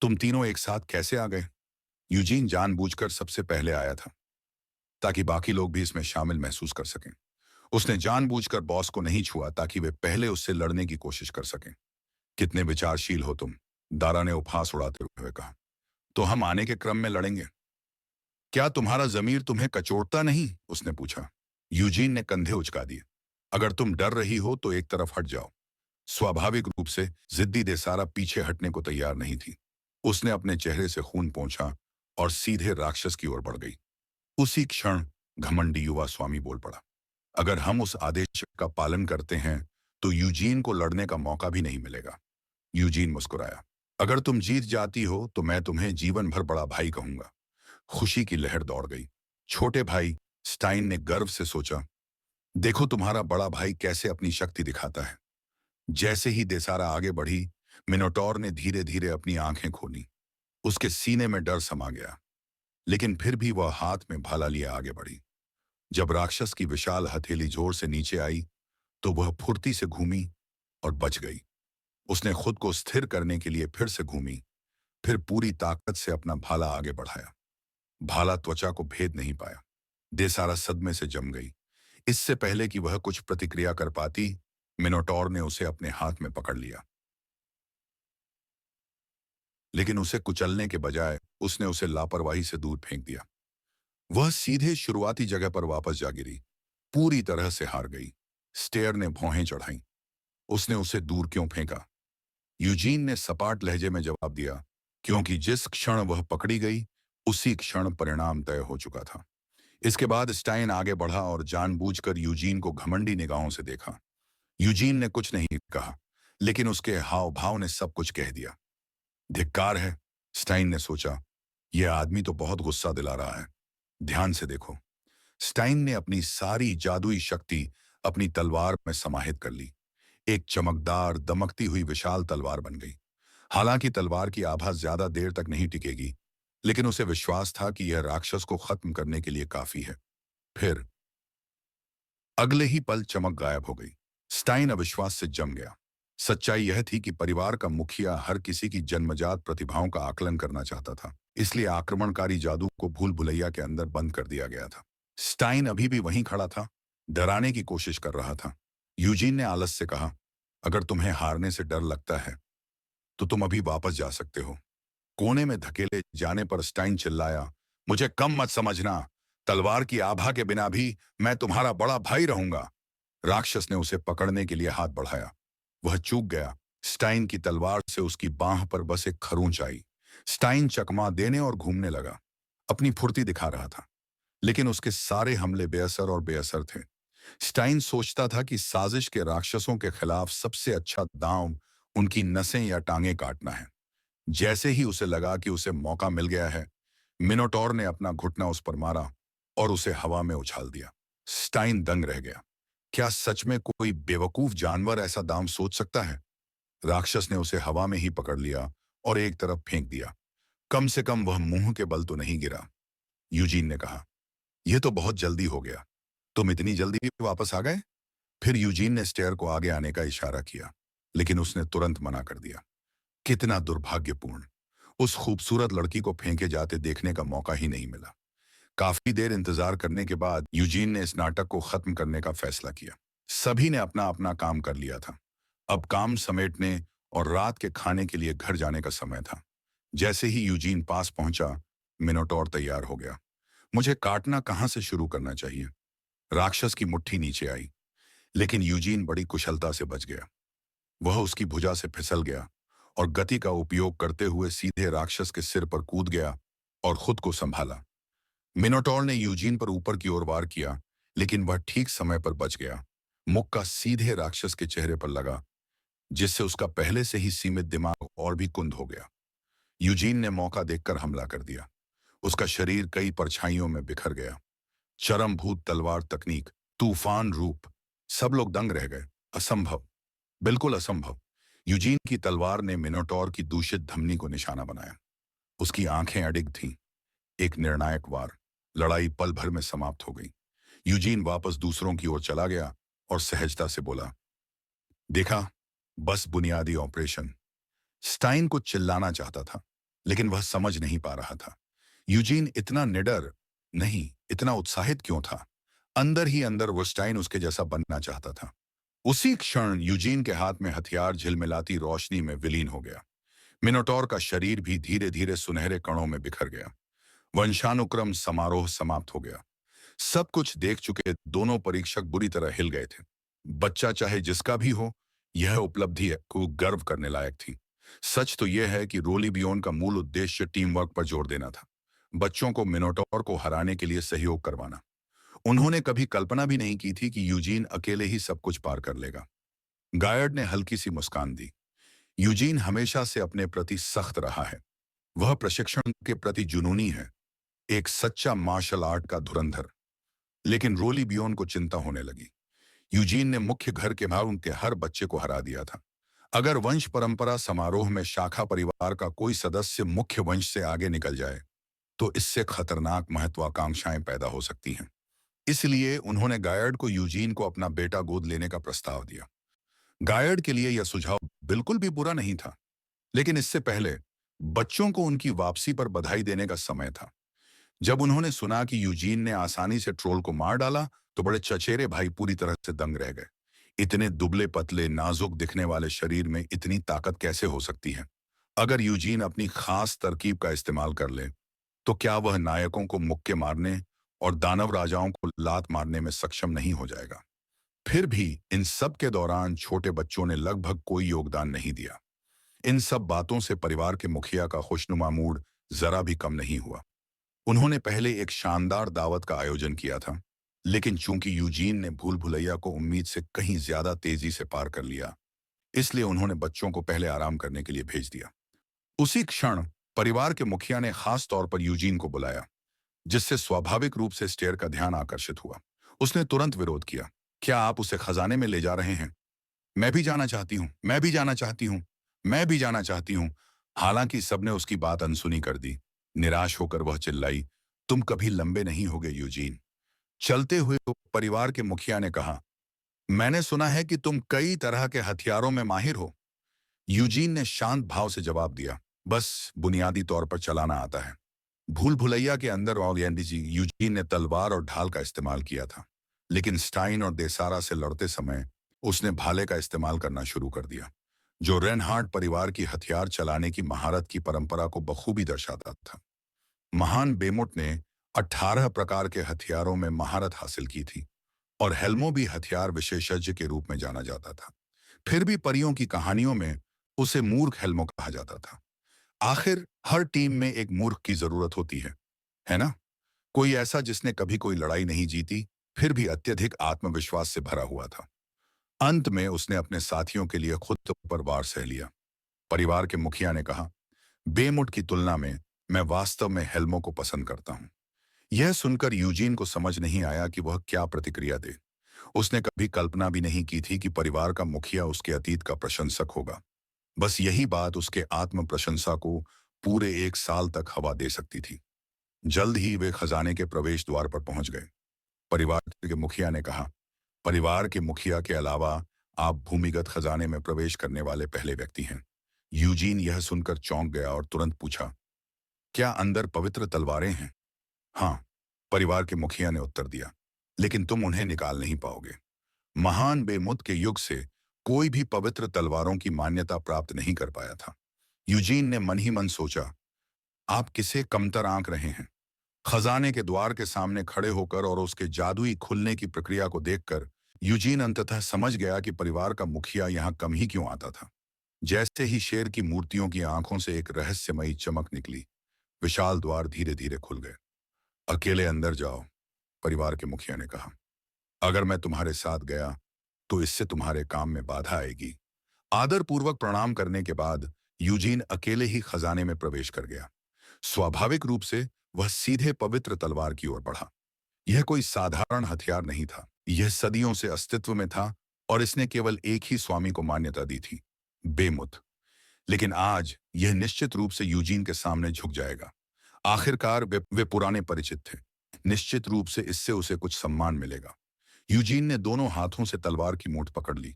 तुम तीनों एक साथ कैसे आ गए? यूजीन जानबूझकर सबसे पहले आया था, ताकि बाकी लोग भी इसमें शामिल महसूस कर सकें। उसने जानबूझकर बॉस को नहीं छुआ ताकि वे पहले उससे लड़ने की कोशिश कर सकें। कितने विचारशील हो तुम, दारा ने उपहास उड़ाते हुए कहा। तो हम आने के क्रम में लड़ेंगे। क्या तुम्हारा जमीर तुम्हें कचोटता नहीं? उसने पूछा। यूजीन ने कंधे उचका दिए। अगर तुम डर रही हो तो एक तरफ हट जाओ। स्वाभाविक रूप से जिद्दी देसारा पीछे हटने को तैयार नहीं थी। उसने अपने चेहरे से खून पोंछा और सीधे राक्षस की ओर बढ़ गई। उसी क्षण घमंडी युवा स्वामी बोल पड़ा, अगर हम उस आदेश का पालन करते हैं तो यूजीन को लड़ने का मौका भी नहीं मिलेगा। यूजीन मुस्कुराया। अगर तुम जीत जाती हो तो मैं तुम्हें जीवन भर बड़ा भाई कहूंगा। खुशी की लहर दौड़ गई। छोटे भाई, स्टाइन ने गर्व से सोचा, देखो तुम्हारा बड़ा भाई कैसे अपनी शक्ति दिखाता है। जैसे ही देसारा आगे बढ़ी, मिनोटॉर ने धीरे धीरे अपनी आंखें खोली। उसके सीने में डर समा गया, लेकिन फिर भी वह हाथ में भाला लिए आगे बढ़ी। जब राक्षस की विशाल हथेली जोर से नीचे आई तो वह फुर्ती से घूमी और बच गई। उसने खुद को स्थिर करने के लिए फिर से घूमी, फिर पूरी ताकत से अपना भाला आगे बढ़ाया। भाला त्वचा को भेद नहीं पाया। देसारा सदमे से जम गई। इससे पहले कि वह कुछ प्रतिक्रिया कर पाती, मिनोटॉर ने उसे अपने हाथ में पकड़ लिया। लेकिन उसे कुचलने के बजाय उसने उसे लापरवाही से दूर फेंक दिया। वह सीधे शुरुआती जगह पर वापस जा गिरी, पूरी तरह से हार गई। स्टेयर ने भौहें चढ़ाई। उसने उसे दूर क्यों फेंका? यूजीन ने सपाट लहजे में जवाब दिया, क्योंकि जिस क्षण वह पकड़ी गई, उसी क्षण परिणाम तय हो चुका था। इसके बाद स्टाइन आगे बढ़ा और जानबूझकर यूजीन को घमंडी निगाहों से देखा। यूजीन ने कुछ नहीं कहा, लेकिन उसके हाव भाव ने सब कुछ कह दिया। धिक्कार है, स्टाइन ने सोचा। यह आदमी तो बहुत गुस्सा दिला रहा है। ध्यान से देखो। स्टाइन ने अपनी सारी जादुई शक्ति अपनी तलवार में समाहित कर ली। एक चमकदार, दमकती हुई विशाल तलवार बन गई। हालांकि तलवार की आभा ज्यादा देर तक नहीं टिकेगी, लेकिन उसे विश्वास था कि यह राक्षस को खत्म करने के लिए काफी है। फिर अगले ही पल चमक गायब हो गई। स्टाइन अविश्वास से जम गया। सच्चाई यह थी कि परिवार का मुखिया हर किसी की जन्मजात प्रतिभाओं का आकलन करना चाहता था, इसलिए आक्रमणकारी जादू को भूल भुलैया के अंदर बंद कर दिया गया था। स्टाइन अभी भी वहीं खड़ा था, डराने की कोशिश कर रहा था। यूजीन ने आलस से कहा, अगर तुम्हें हारने से डर लगता है तो तुम अभी वापस जा सकते हो। कोने में धकेले जाने पर स्टाइन चिल्लाया, मुझे कम मत समझना। तलवार की आभा के बिना भी मैं तुम्हारा बड़ा भाई रहूंगा। राक्षस ने उसे पकड़ने के लिए हाथ बढ़ाया। वह चूक गया। स्टाइन की तलवार से उसकी बांह पर बस एक खरोंच आई। स्टाइन चकमा देने और घूमने लगा। अपनी फुर्ती दिखा रहा था, लेकिन उसके सारे हमले बेअसर और बेअसर थे। स्टाइन सोचता था कि साजिश के राक्षसों के खिलाफ सबसे अच्छा दांव उनकी नसें या टांगें काटना है। जैसे ही उसे लगा कि उसे मौका मिल गया है, मिनोटॉर ने अपना घुटना उस पर मारा और उसे हवा में उछाल दिया। स्टाइन दंग रह गया। क्या सच में कोई बेवकूफ जानवर ऐसा दांव सोच सकता है? राक्षस ने उसे हवा में ही पकड़ लिया और एक तरफ फेंक दिया। कम से कम वह मुंह के बल तो नहीं गिरा। यूजीन ने कहा, यह तो बहुत जल्दी हो गया। तुम इतनी जल्दी भी वापस आ गए? फिर यूजीन ने स्टेयर को आगे आने का इशारा किया, लेकिन उसने तुरंत मना कर दिया। कितना दुर्भाग्यपूर्ण। उस खूबसूरत लड़की को फेंके जाते देखने का मौका ही नहीं मिला। काफी देर इंतजार करने के बाद यूजीन ने इस नाटक को खत्म करने का फैसला किया। सभी ने अपना अपना काम कर लिया था। अब काम समेटने और रात के खाने के लिए घर जाने का समय था। जैसे ही यूजीन पास पहुंचा, मिनोटॉर तैयार हो गया। मुझे काटना कहां से शुरू करना चाहिए? राक्षस की मुट्ठी नीचे आई, लेकिन यूजीन बड़ी कुशलता से बच गया। वह उसकी भुजा से फिसल गया और गति का उपयोग करते हुए सीधे राक्षस के सिर पर कूद गया और खुद को संभाला। मिनोटॉर ने यूजीन पर ऊपर की ओर वार किया, लेकिन वह ठीक समय पर बच गया। मुक्का सीधे राक्षस के चेहरे पर लगा, जिससे उसका पहले से ही सीमित दिमाग और भी कुंद हो गया। यूजीन ने मौका देखकर हमला कर दिया। उसका शरीर कई परछाइयों में बिखर गया। चरमभूत तलवार तकनीक, तूफान रूप। सब लोग दंग रह गए। असंभव, बिल्कुल असंभव। यूजीन की तलवार ने मिनोटॉर की दूषित धमनी को निशाना बनाया। उसकी आंखें अडिग थीं। एक निर्णायक वार। लड़ाई पल भर में समाप्त हो गई। यूजीन वापस दूसरों की ओर चला गया और सहजता से बोला, देखा, बस बुनियादी ऑपरेशन। स्टाइन को चिल्लाना चाहता था, लेकिन वह समझ नहीं पा रहा था। यूजीन इतना निडर नहीं, इतना उत्साहित क्यों था? अंदर ही अंदर वो स्टाइन उसके जैसा बनना चाहता था। उसी क्षण यूजीन के हाथ में हथियार झिलमिलाती रोशनी में विलीन हो गया। मिनोटॉर का शरीर भी धीरे धीरे सुनहरे कणों में बिखर गया। वंशानुक्रम समारोह समाप्त हो गया। सब कुछ देख चुके दोनों परीक्षक बुरी तरह हिल गए थे। बच्चा चाहे जिसका भी हो, यह उपलब्धि को गर्व करने लायक थी। सच तो यह है कि रोली बियोन का मूल उद्देश्य टीम वर्क पर जोर देना था, बच्चों को मिनोटॉर को हराने के लिए सहयोग करवाना। उन्होंने कभी कल्पना भी नहीं की थी कि यूजीन अकेले ही सब कुछ पार कर लेगा। गायर्ड ने हल्की सी मुस्कान दी। यूजीन हमेशा से अपने प्रति सख्त रहा है। वह प्रशिक्षण के प्रति जुनूनी है, एक सच्चा मार्शल आर्ट का धुरंधर। लेकिन रोली बियोन को चिंता होने लगी। यूजीन ने मुख्य घर के बाहर उनके हर बच्चे को हरा दिया था। अगर वंश परंपरा समारोह में शाखा परिवार का कोई सदस्य मुख्य वंश से आगे निकल जाए तो इससे खतरनाक महत्वाकांक्षाएं पैदा हो सकती हैं। इसलिए उन्होंने गायर्ड को यूजीन को अपना बेटा गोद लेने का प्रस्ताव दिया। गायर्ड के लिए यह सुझाव बिल्कुल भी बुरा नहीं था, लेकिन इससे पहले बच्चों को उनकी वापसी पर बधाई देने का समय था। जब उन्होंने सुना कि यूजीन ने आसानी से ट्रोल को मार डाला तो बड़े चचेरे भाई पूरी तरह से दंग रह गए। इतने दुबले पतले नाजुक दिखने वाले शरीर में इतनी ताकत कैसे हो सकती है? अगर यूजीन अपनी खास तरकीब का इस्तेमाल कर ले तो क्या वह नायकों को मुक्के मारने और दानव राजाओं को लात मारने में सक्षम नहीं हो जाएगा? फिर भी इन सब के दौरान छोटे बच्चों ने लगभग कोई योगदान नहीं दिया। इन सब बातों से परिवार के मुखिया का खुशनुमा मूड जरा भी कम नहीं हुआ। उन्होंने पहले एक शानदार दावत का आयोजन किया था, लेकिन चूंकि यूजीन ने भूल भुलैया को उम्मीद से कहीं ज्यादा तेजी से पार कर लिया, इसलिए उन्होंने बच्चों को पहले आराम करने के लिए भेज दिया। उसी क्षण परिवार के मुखिया ने खास तौर पर यूजीन को बुलाया, जिससे स्वाभाविक रूप से स्टेयर का ध्यान आकर्षित हुआ। उसने तुरंत विरोध किया। क्या आप उसे खजाने में ले जा रहे हैं? मैं भी जाना चाहती हूँ, मैं भी जाना चाहती हूँ, मैं भी जाना चाहती हूँ। हालांकि सबने उसकी बात अनसुनी कर दी। निराश होकर वह चिल्लाई, तुम कभी लंबे नहीं होगे यूजीन। चलते हुए परिवार के मुखिया ने कहा, मैंने सुना है कि तुम कई तरह के हथियारों में माहिर हो। यूजीन ने शांत भाव से जवाब दिया, बस बुनियादी तौर पर चलाना आता है। भूल भुलैया के अंदर यूजीन ने तलवार और ढाल का इस्तेमाल किया था, लेकिन स्टाइन और देसारा से लड़ते समय उसने भाले का इस्तेमाल करना शुरू कर दिया, जो रेनहार्ड परिवार की हथियार चलाने की महारत की परंपरा को बखूबी दर्शाता था। महान बेमुट ने 18 प्रकार के हथियारों में महारत हासिल की थी और हेल्मो भी हथियार विशेषज्ञ के रूप में जाना जाता था। फिर भी परियों की कहानियों में उसे मूर्ख हेल्मो कहा जाता था। आखिर हर टीम में एक मूर्ख की जरूरत होती है ना? कोई ऐसा जिसने कभी कोई लड़ाई नहीं जीती, फिर भी अत्यधिक आत्मविश्वास से भरा हुआ था। अंत में उसने अपने साथियों के लिए खुद पर वार सह लिया। परिवार के मुखिया ने कहा, बेमुट की तुलना में मैं वास्तव में हेल्मो को पसंद करता हूं। यह सुनकर यूजीन को समझ नहीं आया कि वह क्या प्रतिक्रिया दे। उसने कभी कल्पना भी नहीं की थी कि परिवार का मुखिया उसके अतीत का प्रशंसक होगा। बस यही बात उसके आत्म प्रशंसा को पूरे 1 साल तक हवा दे सकती थी। जल्द ही वे खजाने के प्रवेश द्वार पर पहुंच गए। परिवार के मुखिया ने कहा, परिवार के मुखिया के अलावा आप भूमिगत खजाने में प्रवेश करने वाले पहले व्यक्ति हैं। यूजीन यह सुनकर चौंक गया और तुरंत पूछा, क्या अंदर पवित्र तलवारें हैं? हाँ, परिवार के मुखिया ने उत्तर दिया, लेकिन तुम उन्हें निकाल नहीं पाओगे। महान बेमुत के युग से कोई भी पवित्र तलवारों की मान्यता प्राप्त नहीं कर पाया था। यूजीन ने मन ही मन सोचा, आप किसे कमतर आंक रहे हैं? खजाने के द्वार के सामने खड़े होकर और उसके जादुई खुलने की प्रक्रिया को देखकर यूजीन अंततः समझ गया कि परिवार का मुखिया यहाँ कम ही क्यों आता था। जैसे ही शेर की मूर्तियों की आंखों से एक रहस्यमयी चमक निकली, विशाल द्वार धीरे धीरे खुल गए। अकेले अंदर जाओ, परिवार के मुखिया ने कहा। अगर मैं तुम्हारे साथ गया तो इससे तुम्हारे काम में बाधा आएगी। आदरपूर्वक प्रणाम करने के बाद यूजीन अकेले ही खजाने में प्रवेश कर गया। स्वाभाविक रूप से वह सीधे पवित्र तलवार की ओर बढ़ा। यह कोई साधारण हथियार नहीं था, यह सदियों से अस्तित्व में था और इसने केवल एक ही स्वामी को मान्यता दी थी, बेमुत। लेकिन आज यह निश्चित रूप से यूजीन के सामने झुक जाएगा। आखिरकार वे पुराने परिचित थे। निश्चित रूप से इससे उसे कुछ सम्मान मिलेगा। यूजीन ने दोनों हाथों से तलवार की मूठ पकड़ ली।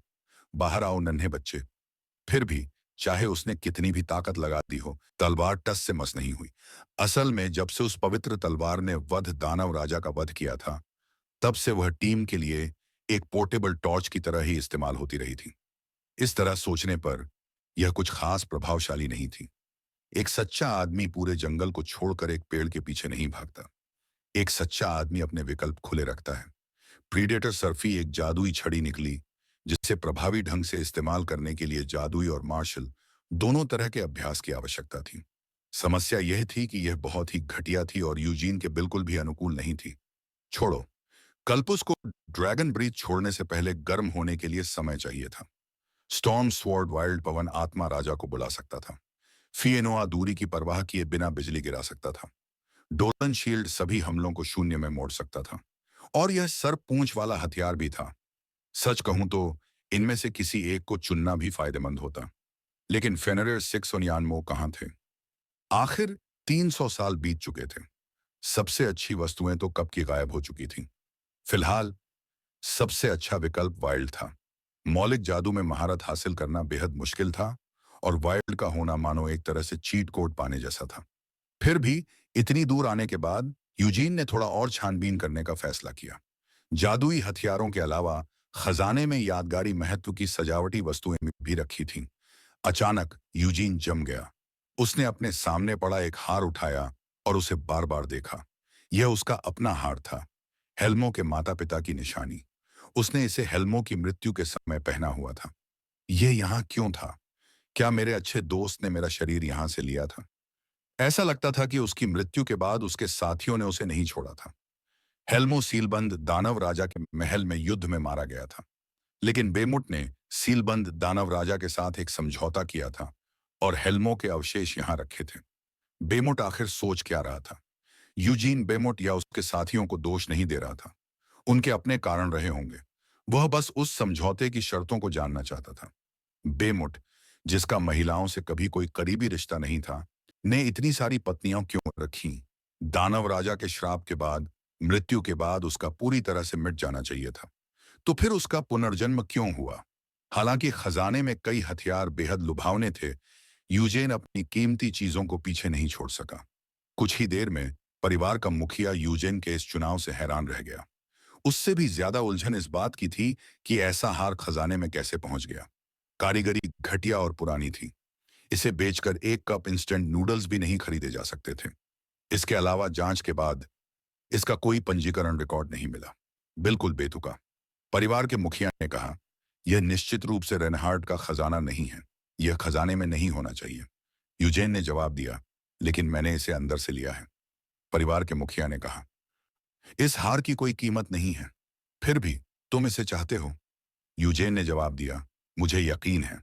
बाहर आओ नन्हे बच्चे। फिर भी चाहे उसने कितनी भी ताकत लगा दी हो, तलवार टस से मस नहीं हुई। असल में जब से उस पवित्र तलवार ने वध दानव राजा का वध किया था, तब से वह टीम के लिए एक पोर्टेबल टॉर्च की तरह ही इस्तेमाल होती रही थी। इस तरह सोचने पर यह कुछ खास प्रभावशाली नहीं थी। एक सच्चा आदमी पूरे जंगल को छोड़कर एक पेड़ के पीछे नहीं भागता। एक सच्चा आदमी अपने विकल्प खुले रखता है। प्रीडेटर सर्फी एक जादुई छड़ी निकली, जिसे प्रभावी ढंग से इस्तेमाल करने के लिए जादुई और मार्शल दोनों तरह के अभ्यास की आवश्यकता थी। समस्या यह थी कि यह बहुत ही घटिया थी और यूजीन के बिल्कुल भी अनुकूल नहीं थी। छोड़ो, कल्पुस को ड्रैगन ब्रीथ छोड़ने से पहले गर्म होने के लिए समय चाहिए था। स्टॉर्म स्वॉर्ड वाइल्ड पवन आत्मा राजा को बुला सकता था। फिएनोआ दूरी की परवाह किए बिना बिजली गिरा सकता था। डोलन शील्ड सभी हमलों को शून्य में मोड़ सकता था। और यह सर पूंछ वाला हथियार भी था। सच कहूं तो इनमें से किसी एक को चुनना भी फायदेमंद होता। लेकिन फेनरियर सिक्स और यानमो कहाँ थे? आखिर 300 साल बीत चुके थे। सबसे अच्छी वस्तुएं तो कब की गायब हो चुकी थीं। फिलहाल सबसे अच्छा विकल्प वाइल्ड था। मौलिक जादू में महारत हासिल करना बेहद मुश्किल था और वाइल्ड का होना मानो एक तरह से चीट कोड पाने जैसा था। फिर भी इतनी दूर आने के बाद यूजीन ने थोड़ा और छानबीन करने का फैसला किया। जादुई हथियारों के अलावा खजाने में यादगारी महत्व की सजावटी वस्तुएं भी रखी थीं। अचानक यूजीन जम गया। उसने अपने सामने पड़ा एक हार उठाया और उसे बार बार देखा। यह उसका अपना हार था, हेल्मो के माता पिता की निशानी। उसने इसे हेल्मो की मृत्यु के समय पहना हुआ था। यह यहाँ क्यों था? क्या मेरे अच्छे दोस्त ने मेरा शरीर यहाँ से लिया था? ऐसा लगता था कि उसकी मृत्यु के बाद उसके साथियों ने उसे नहीं छोड़ा था। हेल्मो सीलबंद दानव राजा के महल में युद्ध में मारा गया था। लेकिन बेमुट ने सीलबंद दानव राजा के साथ एक समझौता किया था और हेल्मो के अवशेष यहाँ रखे थे। बेमुट आखिर सोच क्या रहा था? यूजीन बेमुट या उसके साथियों को दोष नहीं दे रहा था। उनके अपने कारण रहे होंगे। वह बस उस समझौते की शर्तों को जानना चाहता था। बेमुट, जिसका महिलाओं से कभी कोई करीबी रिश्ता नहीं था, ने इतनी सारी पत्नियां क्यों रखी? दानव राजा के श्राप के बाद, मृत्यु के बाद उसका पूरी तरह से मिट जाना चाहिए था। तो फिर उसका पुनर्जन्म क्यों हुआ? हालांकि खजाने में कई हथियार बेहद लुभावने थे, यूजेन अपनी कीमती चीजों को पीछे नहीं छोड़ सका। कुछ ही देर में परिवार का मुखिया यूजेन के इस चुनाव से हैरान रह गया। उससे भी ज्यादा उलझन इस बात की थी कि ऐसा हार खजाने में कैसे पहुंच गया। कारीगरी घटिया और पुरानी थी। इसे बेचकर एक कप इंस्टेंट नूडल्स भी नहीं खरीदे जा सकते थे। इसके अलावा जांच के बाद इसका कोई पंजीकरण रिकॉर्ड नहीं मिला। बिल्कुल बेतुका। परिवार के मुखिया ने कहा, यह निश्चित रूप से रेनहार्ड का खजाना नहीं है। यह खजाने में नहीं होना चाहिए। यूजेन ने जवाब दिया, लेकिन मैंने इसे अंदर से लिया है। परिवार के मुखिया ने कहा, इस हार की कोई कीमत नहीं है। फिर भी तुम इसे चाहते हो। यूजेन ने जवाब दिया, मुझे यकीन है।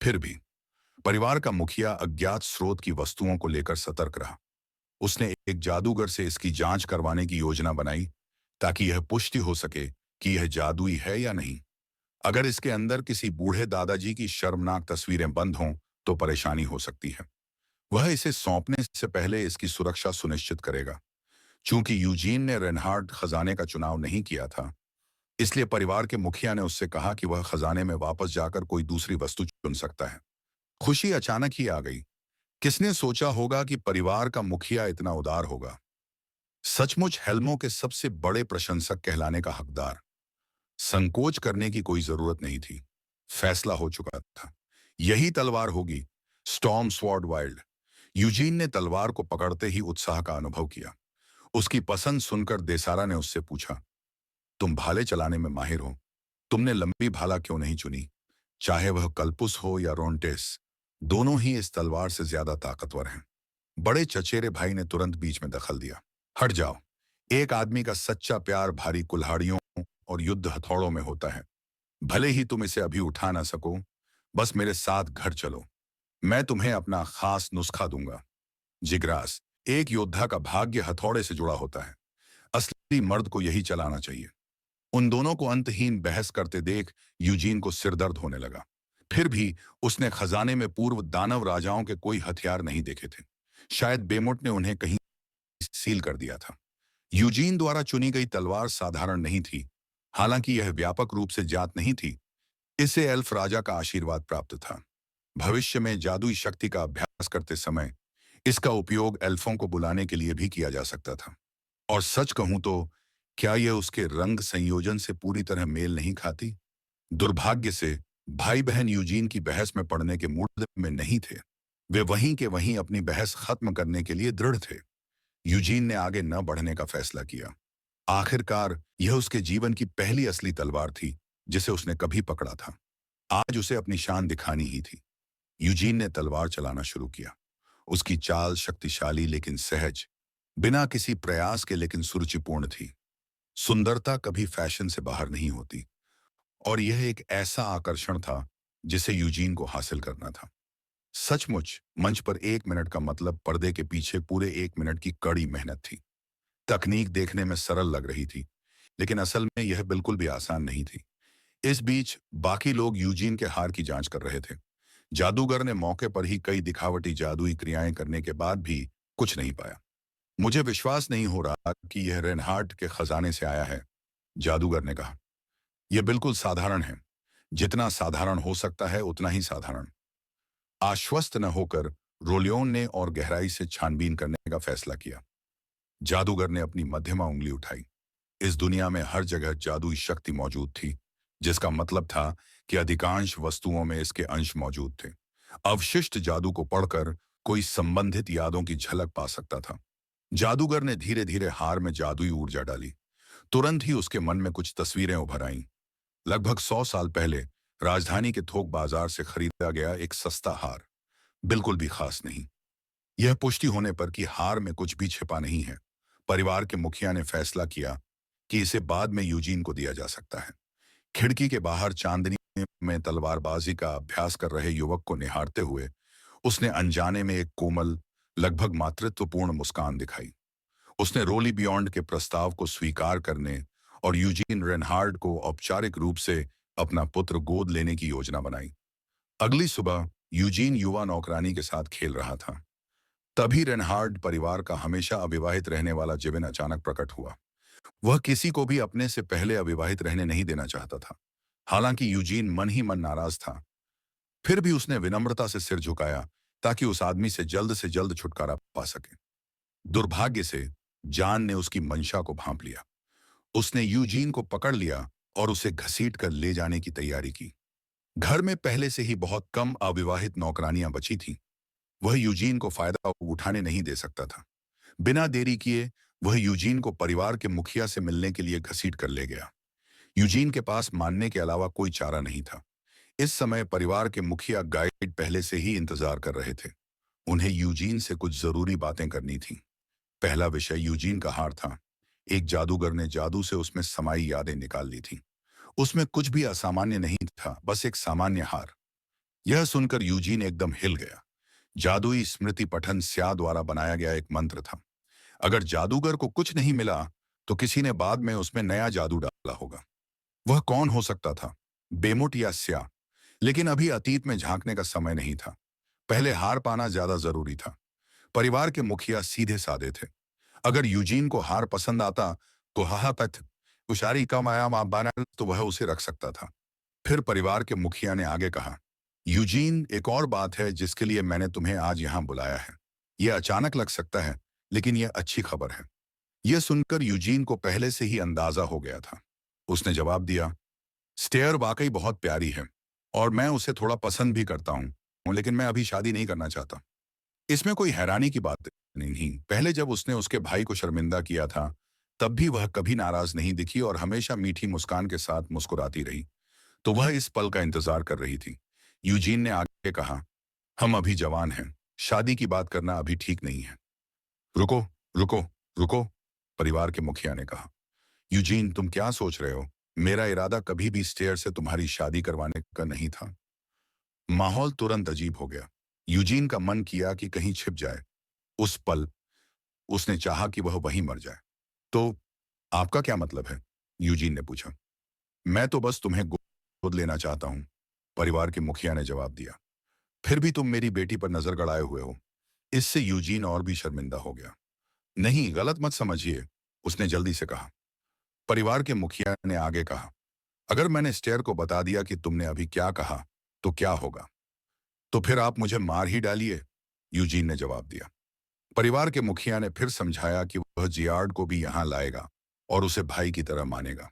फिर भी परिवार का मुखिया अज्ञात स्रोत की वस्तुओं को लेकर सतर्क रहा। उसने एक जादूगर से इसकी जांच करवाने की योजना बनाई ताकि यह पुष्टि हो सके कि यह जादुई है या नहीं। अगर इसके अंदर किसी बूढ़े दादाजी की शर्मनाक तस्वीरें बंद हों तो परेशानी हो सकती है। वह इसे सौंपने से पहले इसकी सुरक्षा सुनिश्चित करेगा। चूंकि यूजीन ने रेनहार्ड खजाने का चुनाव नहीं किया था, इसलिए परिवार के मुखिया ने उससे कहा कि वह खजाने में वापस जाकर कोई दूसरी वस्तु चुन सकता है। खुशी अचानक ही आ गई। किसने सोचा होगा कि परिवार का मुखिया इतना उदार होगा? सचमुच हेल्मो के सबसे बड़े प्रशंसक कहलाने का हकदार। संकोच करने की कोई जरूरत नहीं थी। फैसला हो चुका था। यही तलवार होगी, स्टॉर्म स्वॉर्ड वाइल्ड। यूजीन ने तलवार को पकड़ते ही उत्साह का अनुभव किया। उसकी पसंद सुनकर देसारा ने उससे पूछा, तुम भाले चलाने में माहिर हो, तुमने लंबी भाला क्यों नहीं चुनी? चाहे वह कल्पुस हो या रोंटेस, दोनों ही इस तलवार से ज्यादा ताकतवर हैं। बड़े चचेरे भाई ने तुरंत बीच में दखल दिया। हट जाओ। एक आदमी का सच्चा प्यार भारी कुल्हाड़ियों और युद्ध हथौड़ों में होता है। भले ही तुम इसे अभी उठा ना सको, बस मेरे साथ घर चलो। मैं तुम्हें अपना खास नुस्खा दूंगा। जिग्रास, एक योद्धा का भाग्य हथौड़े से जुड़ा होता है। असली मर्द को यही चलाना चाहिए। उन दोनों को अंतहीन बहस करते देख यूजीन को सिरदर्द होने लगा। फिर भी उसने खजाने में पूर्व दानव राजाओं के कोई हथियार नहीं देखे थे। शायद बेमुट ने उन्हें कहीं सील कर दिया था। यूजीन द्वारा चुनी गई तलवार साधारण नहीं थी। हालांकि यह व्यापक रूप से ज्ञात नहीं थी। इसे एल्फ राजा का आशीर्वाद प्राप्त था। भविष्य में जादुई शक्ति का अभ्यास करते समय इसका उपयोग एल्फों को बुलाने के लिए भी किया जा सकता था। और सच कहूं तो क्या यह उसके रंग संयोजन से पूरी तरह मेल नहीं खाती? दुर्भाग्य से भाई बहन यूजीन की बहस में पड़ने के मूड में नहीं थे। वे वहीं के वहीं अपनी बहस खत्म करने के लिए दृढ़ थे। यूजीन ने आगे न बढ़ने का फैसला किया। आखिरकार यह उसके जीवन की पहली असली तलवार थी जिसे उसने कभी पकड़ा था। आज उसे अपनी शान दिखानी ही थी। यूजीन ने तलवार चलाना शुरू किया। उसकी चाल शक्तिशाली लेकिन सहज, बिना किसी प्रयास के लेकिन सुरुचिपूर्ण थी। सुंदरता कभी फैशन से बाहर नहीं होती, और यह एक ऐसा आकर्षण था जिसे यूजीन को हासिल करना था। सचमुच मंच पर 1 मिनट का मतलब पर्दे के पीछे पूरे 1 मिनट की कड़ी मेहनत थी। तकनीक देखने में सरल लग रही थी, लेकिन असल में यह बिल्कुल भी आसान नहीं थी। इस बीच बाकी लोग यूजीन के हार की जांच कर रहे थे। जादूगर ने मौके पर ही कई दिखावटी जादुई क्रियाएं करने के बाद भी कुछ नहीं पाया। मुझे विश्वास नहीं हो रहा कि यह रेनहार्ट के खजाने से आया है, जादूगर ने कहा। यह बिल्कुल साधारण है। जितना साधारण हो सकता है उतना ही साधारण। आश्वस्त न होकर रोलियोन ने और गहराई से छानबीन करने का फैसला किया। जादूगर ने अपनी मध्यमा उंगली उठाई। इस दुनिया में हर जगह जादुई शक्ति मौजूद थी, जिसका मतलब था कि अधिकांश वस्तुओं में इसके अंश मौजूद थे। अवशिष्ट जादू को पढ़कर कोई संबंधित यादों की झलक पा सकता था। जादूगर ने धीरे धीरे हार में जादुई ऊर्जा डाली। तुरंत ही उसके मन में कुछ तस्वीरें उभर आईं। लगभग 100 साल पहले राजधानी के थोक बाजार से खरीदा गया एक सस्ता हार, बिल्कुल भी खास नहीं। यह पुष्टि होने पर कि हार में कुछ भी छिपा नहीं है, परिवार के मुखिया ने फैसला किया कि इसे बाद में यूजीन को दिया जा सकता है। खिड़की के बाहर चांदनी में तलवारबाजी का अभ्यास कर रहे युवक को निहारते हुए उसने अनजाने में एक कोमल, लगभग मातृत्वपूर्ण मुस्कान दिखाई। उसने रोली बियॉन्ड के प्रस्ताव को स्वीकार करने और यूजीन रेनहार्ड को औपचारिक रूप से अपना पुत्र गोद लेने की योजना बनाई। अगली सुबह यूजीन युवा नौकरानी के साथ खेल रहा था। तभी रेनहार्ड परिवार का हमेशा अविवाहित रहने वाला जिविन अचानक प्रकट हुआ। वह किसी को भी अपने से पहले अविवाहित रहने नहीं देना चाहता था। हालांकि यूजीन मन ही मन नाराज था, फिर भी उसने विनम्रता से सिर झुकाया ताकि उस आदमी से जल्द छुटकारा पा सके। दुर्भाग्य से जान ने उसकी मंशा को भांप लिया। उसने यूजीन को पकड़ लिया और उसे घसीट कर ले जाने की तैयारी की। घर में पहले से ही बहुत कम अविवाहित नौकरानियां बची थीं। वह यूजीन को फायदा उठाने नहीं दे सकता था। बिना देरी किए वह यूजीन को परिवार के मुखिया से मिलने के लिए घसीट कर ले गया। यूजीन के पास मानने के अलावा कोई चारा नहीं था। इस समय परिवार के मुखिया गाइड पहले से ही इंतजार कर रहे थे। उन्हें यूजीन से कुछ जरूरी बातें करनी थीं। पहला विषय यूजीन का हार था। एक जादूगर ने जादू से उसमें समाई यादें निकाल ली थी। उसमें कुछ भी असामान्य नहीं था, बस एक सामान्य हार। यह सुनकर यूजीन एकदम हिल गया। जादुई स्मृति पठन स्या द्वारा बनाया गया एक मंत्र था। अगर जादूगर को कुछ नहीं मिला तो किसी ने बाद में उसमें नया जादू डाला होगा। वह कौन हो सकता था, बेमुट या स्या? लेकिन अभी अतीत में झांकने का समय नहीं था। पहले हार पाना ज्यादा जरूरी था। परिवार के मुखिया सीधे साधे थे। अगर यूजीन को हार पसंद आता तो हाहापथ उशारी का माया बना तो वह उसे रख सकता था। फिर परिवार के मुखिया ने आगे कहा, यूजीन, एक और बात है जिसके लिए मैंने तुम्हें आज यहाँ बुलाया है। यह अचानक लग सकता है, लेकिन यह अच्छी खबर है। यह सुनकर यूजीन को पहले से ही अंदाजा हो गया था। उसने जवाब दिया, स्टेयर वाकई बहुत प्यारी है और मैं उसे थोड़ा पसंद भी करता हूँ, लेकिन मैं अभी शादी नहीं करना चाहता। इसमें कोई हैरानी की बात नहीं। पहले जब उसने उसके भाई को शर्मिंदा किया था, तब भी वह कभी नाराज नहीं दिखी और हमेशा मीठी मुस्कान के साथ मुस्कुराती रही। तो वह इस पल का इंतजार कर रही थी। यूजीन ने आगे कहा, हम अभी जवान हैं, शादी की बात करना अभी ठीक नहीं है। रुको, रुको, रुको, परिवार के मुखिया ने कहा। यूजीन, तुम क्या सोच रहे हो? मेरा इरादा कभी भी स्टेयर से तुम्हारी शादी करवाने का नहीं था। माहौल तुरंत अजीब हो गया। यूजीन का मन किया कि कहीं छिप जाए। उस पल उसने चाहा कि वह वहीं मर जाए। तो आपका क्या मतलब है? यूजीन ने पूछा। मैं तो बस तुम्हें गोद लेना चाहता हूं, परिवार के मुखिया ने जवाब दिया। फिर भी तुम मेरी बेटी पर नजर गड़ाए हुए हो। इससे यूजीन और भी शर्मिंदा हो गया। नहीं, गलत मत समझिए, उसने जल्दी से कहा। परिवार के मुखिया ने आगे कहा, अगर मैंने स्टेयर को बता दिया कि तुमने अभी क्या कहा, तो क्या होगा? तो फिर आप मुझे मार ही डालिए, यूजीन ने जवाब दिया। परिवार के मुखिया ने फिर समझाया कि वह जियार्ड को भी यहां लाएगा और उसे भाई की तरह मानेगा।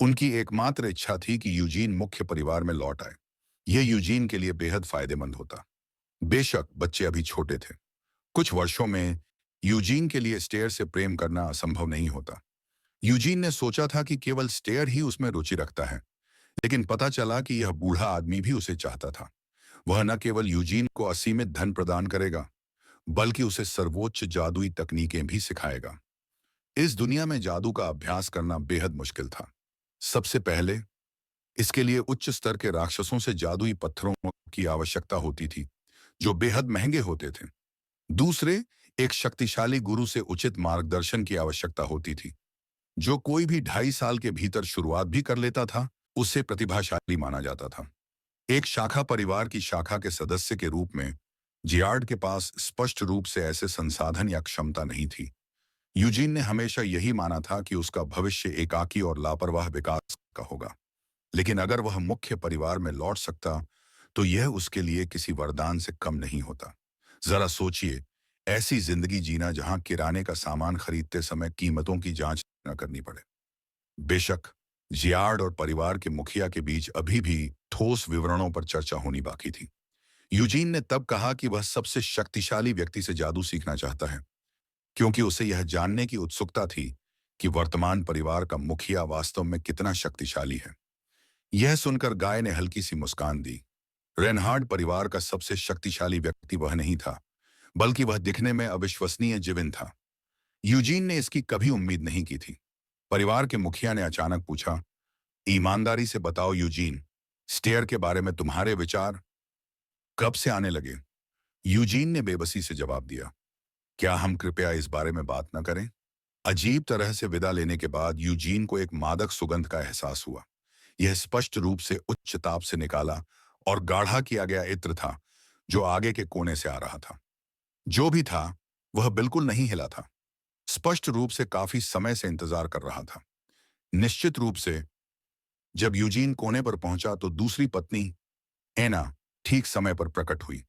उनकी एकमात्र इच्छा थी कि यूजीन मुख्य परिवार में लौट आए। यह यूजीन के लिए बेहद फायदेमंद होता। बेशक बच्चे अभी छोटे थे। कुछ वर्षों में यूजीन के लिए स्टेयर से प्रेम करना असंभव नहीं होता। यूजीन ने सोचा था कि केवल स्टेयर ही उसमें रुचि रखता है, लेकिन पता चला कि यह बूढ़ा आदमी भी उसे चाहता था। वह न केवल यूजीन को असीमित धन प्रदान करेगा, बल्कि उसे सर्वोच्च जादुई तकनीकें भी सिखाएगा। इस दुनिया में जादू का अभ्यास करना बेहद मुश्किल था। सबसे पहले इसके लिए उच्च स्तर के राक्षसों से जादुई पत्थरों की आवश्यकता होती थी, जो बेहद महंगे होते थे। दूसरे, एक शक्तिशाली गुरु से उचित मार्गदर्शन की आवश्यकता होती थी। जो कोई भी 2.5 साल के भीतर शुरुआत भी कर लेता था, उसे प्रतिभाशाली माना जाता था। एक शाखा परिवार की शाखा के सदस्य के रूप में जियार्ड के पास स्पष्ट रूप से ऐसे संसाधन या क्षमता नहीं थी। यूजीन ने हमेशा यही माना था कि उसका भविष्य एकाकी और लापरवाह विकास का होगा। लेकिन अगर वह मुख्य परिवार में लौट सकता, तो यह उसके लिए किसी वरदान से कम नहीं होता। जरा सोचिए, ऐसी जिंदगी जीना जहां किराने का सामान खरीदते समय कीमतों की जांच न करनी पड़े। बेशक, जियार्ड और परिवार के मुखिया के बीच अभी भी ठोस विवरणों पर चर्चा होनी बाकी थी। यूजीन ने तब कहा कि वह सबसे शक्तिशाली व्यक्ति से जादू सीखना चाहता है, क्योंकि उसे यह जानने की उत्सुकता थी कि वर्तमान परिवार का मुखिया वास्तव में कितना शक्तिशाली है। यह सुनकर गाय ने हल्की सी मुस्कान दी। रेनहार्ड परिवार का सबसे शक्तिशाली व्यक्ति वह नहीं था, बल्कि वह दिखने में अविश्वसनीय जीवन था। यूजीन ने इसकी कभी उम्मीद नहीं की थी। परिवार के मुखिया ने अचानक पूछा, ईमानदारी से बताओ यूजीन, स्टेयर के बारे में तुम्हारे विचार कब से आने लगे? यूजीन ने बेबसी से जवाब दिया, क्या हम कृपया इस बारे में बात न करें? अजीब तरह से विदा लेने के बाद यूजीन को एक मादक सुगंध का एहसास हुआ। यह स्पष्ट रूप से उच्च ताप से निकाला और गाढ़ा किया गया इत्र था, जो आगे के कोने से आ रहा था। जो भी था, वह बिल्कुल नहीं हिला था। स्पष्ट रूप से काफी समय से इंतजार कर रहा था। निश्चित रूप से जब यूजीन कोने पर पहुंचा तो दूसरी पत्नी एना ठीक समय पर प्रकट हुई।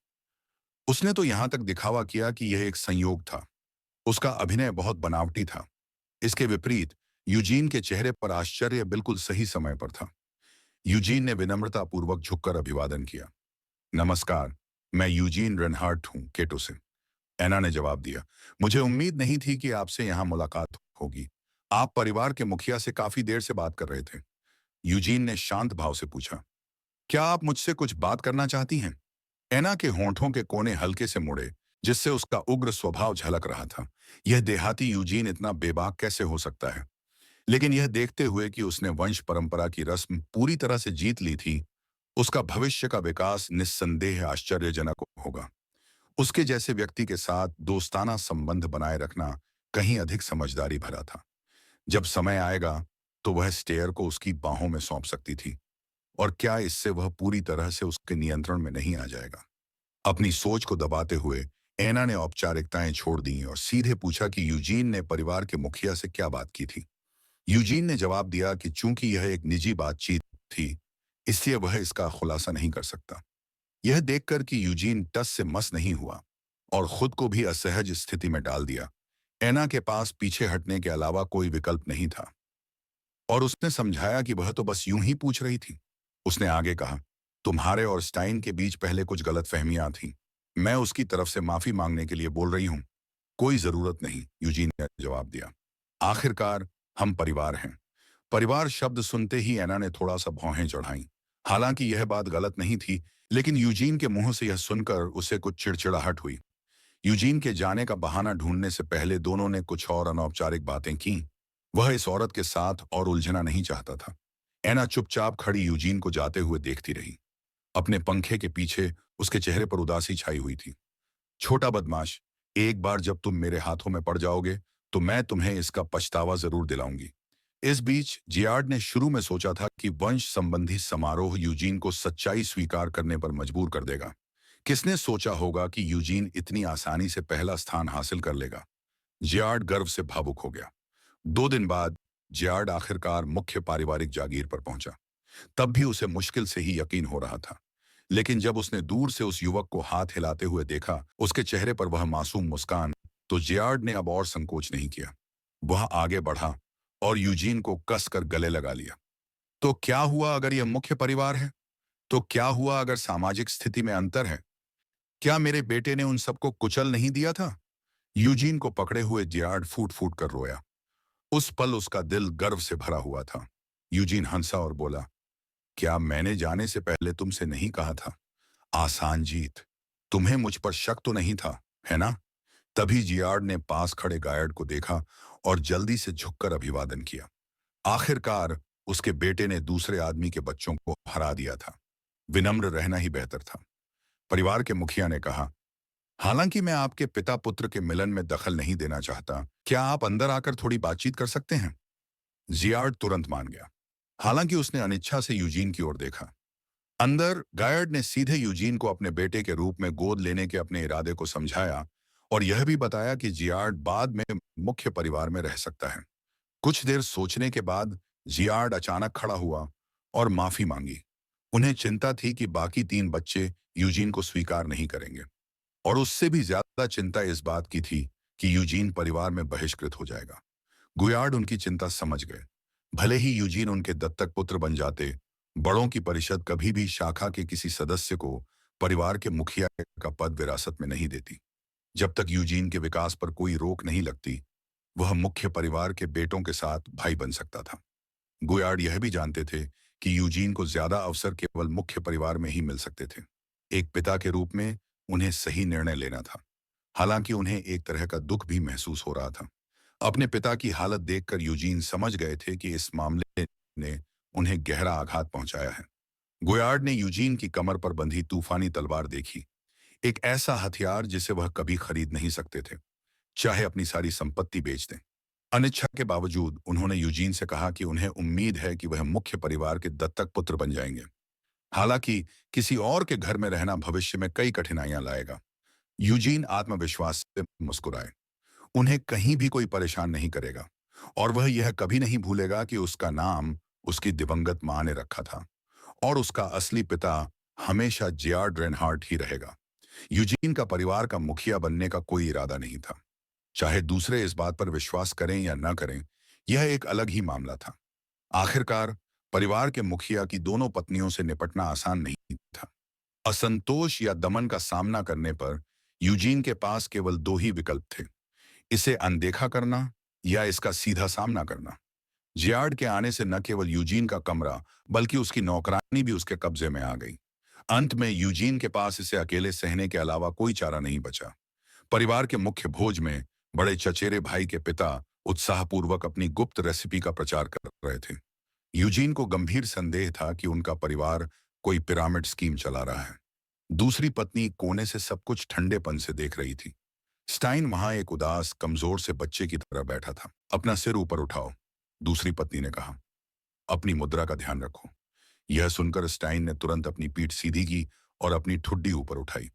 उसने तो यहां तक दिखावा किया कि यह एक संयोग था। उसका अभिनय बहुत बनावटी था। इसके विपरीत यूजीन के चेहरे पर आश्चर्य बिल्कुल सही समय पर था। यूजीन ने विनम्रतापूर्वक झुककर अभिवादन किया। नमस्कार, मैं यूजीन रेनहार्ट हूं, केटो से। एना ने जवाब दिया। मुझे उम्मीद नहीं थी कि आपसे यहाँ मुलाकात होगी। आप परिवार के मुखिया से काफी देर से बात कर रहे थे। यूजीन ने शांत भाव से पूछा, क्या आप मुझसे कुछ बात करना चाहती हैं? एना के होंठों के कोने हल्के से मुड़े, जिससे उसका उग्र स्वभाव झलक रहा था। यह देहाती यूजीन इतना बेबाक कैसे हो सकता है? लेकिन यह देखते हुए कि उसने वंश परंपरा की रस्म पूरी तरह से जीत ली थी, उसका भविष्य का विकास निस्संदेह आश्चर्यजनक होगा। उसके जैसे व्यक्ति के साथ दोस्ताना संबंध बनाए रखना कहीं अधिक समझदारी भरा था। जब समय आएगा, तो वह स्टेयर को उसकी बाहों में सौंप सकती थी। और क्या इससे वह पूरी तरह से उसके नियंत्रण में नहीं आ जाएगा? अपनी सोच को दबाते हुए एना ने औपचारिकताएं छोड़ दी और सीधे पूछा कि यूजीन ने परिवार के मुखिया से क्या बात की थी। यूजीन ने जवाब दिया कि चूंकि यह एक निजी बातचीत थी, इसलिए वह इसका खुलासा नहीं कर सकता। यह देखकर कि यूजीन टस से मस नहीं हुआ और खुद को भी असहज स्थिति में डाल दिया, एना के पास पीछे हटने के अलावा कोई विकल्प नहीं था। और उसने समझाया कि वह तो बस यूं ही पूछ रही थी। उसने आगे कहा, तुम्हारे और स्टाइन के बीच पहले कुछ गलतफहमियां थीं। मैं उसकी तरफ से माफी मांगने के लिए बोल रही हूं। कोई जरूरत नहीं, यूजीन ने जवाब दिया। आखिरकार हम परिवार हैं। परिवार शब्द सुनते ही एना ने थोड़ा सा भौहें चढ़ाईं। हालांकि यह बात गलत नहीं थी, लेकिन यूजीन के मुंह से यह सुनकर उसे कुछ चिड़चिड़ाहट हुई। यूजीन के जाने का बहाना ढूंढने से पहले दोनों ने कुछ और अनौपचारिक बातें की। वह इस औरत के साथ और उलझना नहीं चाहता था। एना चुपचाप खड़ी यूजीन को जाते हुए देखती रही। अपने पंखे के पीछे उसके चेहरे पर उदासी छाई हुई थी। छोटा बदमाश, एक बार जब तुम मेरे हाथों में पड़ जाओगे, तो मैं तुम्हें इसका पछतावा जरूर दिलाऊंगी। इस बीच जियार्ड ने शुरू में सोचा था कि वंश संबंधी समारोह यूजीन को सच्चाई स्वीकार करने पर मजबूर कर देगा। किसने सोचा होगा कि यूजीन इतनी आसानी से पहला स्थान हासिल कर लेगा? जियार्ड गर्व से भावुक हो गया। 2 दिन बाद जियार्ड आखिरकार मुख्य पारिवारिक जागीर पर पहुंचा। तब भी उसे मुश्किल से ही यकीन हो रहा था। लेकिन जब उसने दूर से उस युवक को हाथ हिलाते हुए देखा, उसके चेहरे पर वह मासूम मुस्कान, तो जियार्ड ने अब और संकोच नहीं किया। वह आगे बढ़ा और यूजीन को कसकर गले लगा लिया। तो क्या हुआ अगर यह मुख्य परिवार है? तो क्या हुआ अगर सामाजिक स्थिति में अंतर है? क्या मेरे बेटे ने उन सबको कुचल नहीं दिया था? यूजीन को पकड़े हुए जियार्ड फूट फूट कर रोया। उस पल उसका दिल गर्व से भरा हुआ था। यूजीन हंसा और बोला, क्या मैंने जाने से पहले तुमसे नहीं कहा था? आसान जीत। तुम्हें मुझ पर शक तो नहीं था, है ना? तभी जियार्ड ने पास खड़े गायड को देखा और जल्दी से झुककर अभिवादन किया। आखिरकार उसके बेटे ने दूसरे आदमी के बच्चों को हरा दिया था। विनम्र रहना ही बेहतर था। परिवार के मुखिया ने कहा, हालांकि मैं आपके पिता पुत्र के मिलन में दखल नहीं देना चाहता, क्या आप अंदर आकर थोड़ी बातचीत कर सकते हैं? जियार्ड तुरंत मान गया, हालांकि उसने अनिच्छा से यूजीन की ओर देखा। अंदर गायर्ड ने सीधे यूजीन को अपने बेटे के रूप में गोद लेने के अपने इरादे को समझाया और यह भी बताया कि जियार्ड बाद में मुख्य परिवार में रह सकता है। कुछ देर सोचने के बाद जियार्ड अचानक खड़ा हुआ और माफी मांगी। उन्हें चिंता थी कि बाकी 3 बच्चे यूजीन को स्वीकार नहीं करेंगे और उससे भी ज्यादा चिंता इस बात की थी कि यूजीन परिवार में बहिष्कृत हो जाएगा। गुयार्ड उनकी चिंता समझ गए। भले ही यूजीन उनके दत्तक पुत्र बन जाते, बड़ों की परिषद कभी भी शाखा के किसी सदस्य को परिवार के मुखिया का पद विरासत में नहीं देती। जब तक यूजीन के विकास पर कोई रोक नहीं लगती, वह मुख्य परिवार के बेटों के साथ भाई बन सकता था। गुयार्ड यह भी जानते थे कि यूजीन को ज्यादा अवसर केवल मुख्य परिवार में ही मिल सकते थे। एक पिता के रूप में उन्हें सही निर्णय लेना था। हालांकि उन्हें एक तरह का दुख भी महसूस हो रहा था। अपने पिता की हालत देखकर यूजीन समझ गए थे कि इस मामले ने उन्हें गहरा आघात पहुंचाया है। गुयार्ड ने यूजीन की कमर पर बंधी तूफानी तलवार देखी, एक ऐसा हथियार जिसे वह कभी खरीद नहीं सकते थे, चाहे अपनी सारी संपत्ति बेच दें। अनिच्छा के बावजूद उन्होंने यूजीन से कहा कि उन्हें उम्मीद है कि वह मुख्य परिवार के दत्तक पुत्र बन जाएंगे। हालांकि किसी और के घर में रहना भविष्य में कई कठिनाइयां लाएगा। यूजीन आत्मविश्वास से मुस्कुराए। उन्हें कहीं भी कोई परेशान नहीं करेगा और वह यह कभी नहीं भूलेगा कि उसका नाम उसकी दिवंगत मां ने रखा था और उसका असली पिता हमेशा जियार्ड रेनहार्ट ही रहेगा। यूजीन का परिवार का मुखिया बनने का कोई इरादा नहीं था। चाहे दूसरे इस बात पर विश्वास करें या न करें, यह एक अलग ही मामला था। आखिरकार परिवार के मुखिया की दोनों पत्नियों से निपटना आसान नहीं था। असंतोष या दमन का सामना करने पर यूजीन के पास केवल 2 ही विकल्प थे, इसे अनदेखा करना या इसका सीधा सामना करना। जियार्ड के आने से न केवल यूजीन का कमरा बल्कि उसकी नौकरानी भी उसके कब्जे में आ गई। अंत में यूजीन के पास इसे अकेले सहने के अलावा कोई चारा नहीं बचा। परिवार के मुख्य भोज में बड़े चचेरे भाई के पिता उत्साहपूर्वक अपनी गुप्त रेसिपी का प्रचार कर रहे थे। यूजीन को गंभीर संदेह था कि उनका परिवार कोई पिरामिड स्कीम चला रहा है। दूसरी पत्नी कोने से सब कुछ ठंडेपन से देख रही थी। स्टाइन वहां एक उदास कमजोर से बच्चे की तरह बैठा था। अपना सिर ऊपर उठाओ, दूसरी पत्नी ने कहा। अपनी मुद्रा का ध्यान रखो। यह सुनकर स्टाइन ने तुरंत अपनी पीठ सीधी की और अपनी ठुड्डी ऊपर उठाई।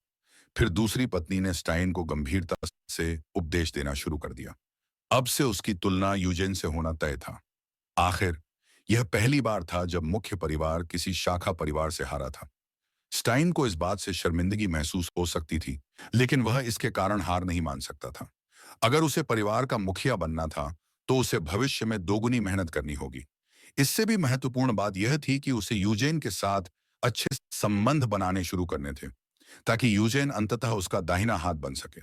फिर दूसरी पत्नी ने स्टाइन को गंभीरता से उपदेश देना शुरू कर दिया। अब से उसकी तुलना यूजेन से होना तय था। आखिर यह पहली बार था जब मुख्य परिवार किसी शाखा परिवार से हारा था। स्टाइन को इस बात से शर्मिंदगी महसूस हो सकती थी, लेकिन वह इसके कारण हार नहीं मान सकता था। अगर उसे परिवार का मुखिया बनना था, तो उसे भविष्य में दोगुनी मेहनत करनी होगी। इससे भी महत्वपूर्ण बात यह थी कि उसे यूजेन के साथ अच्छे संबंध बनाने शुरू करने थे, ताकि यूजेन अंततः उसका दाहिना हाथ बन सके।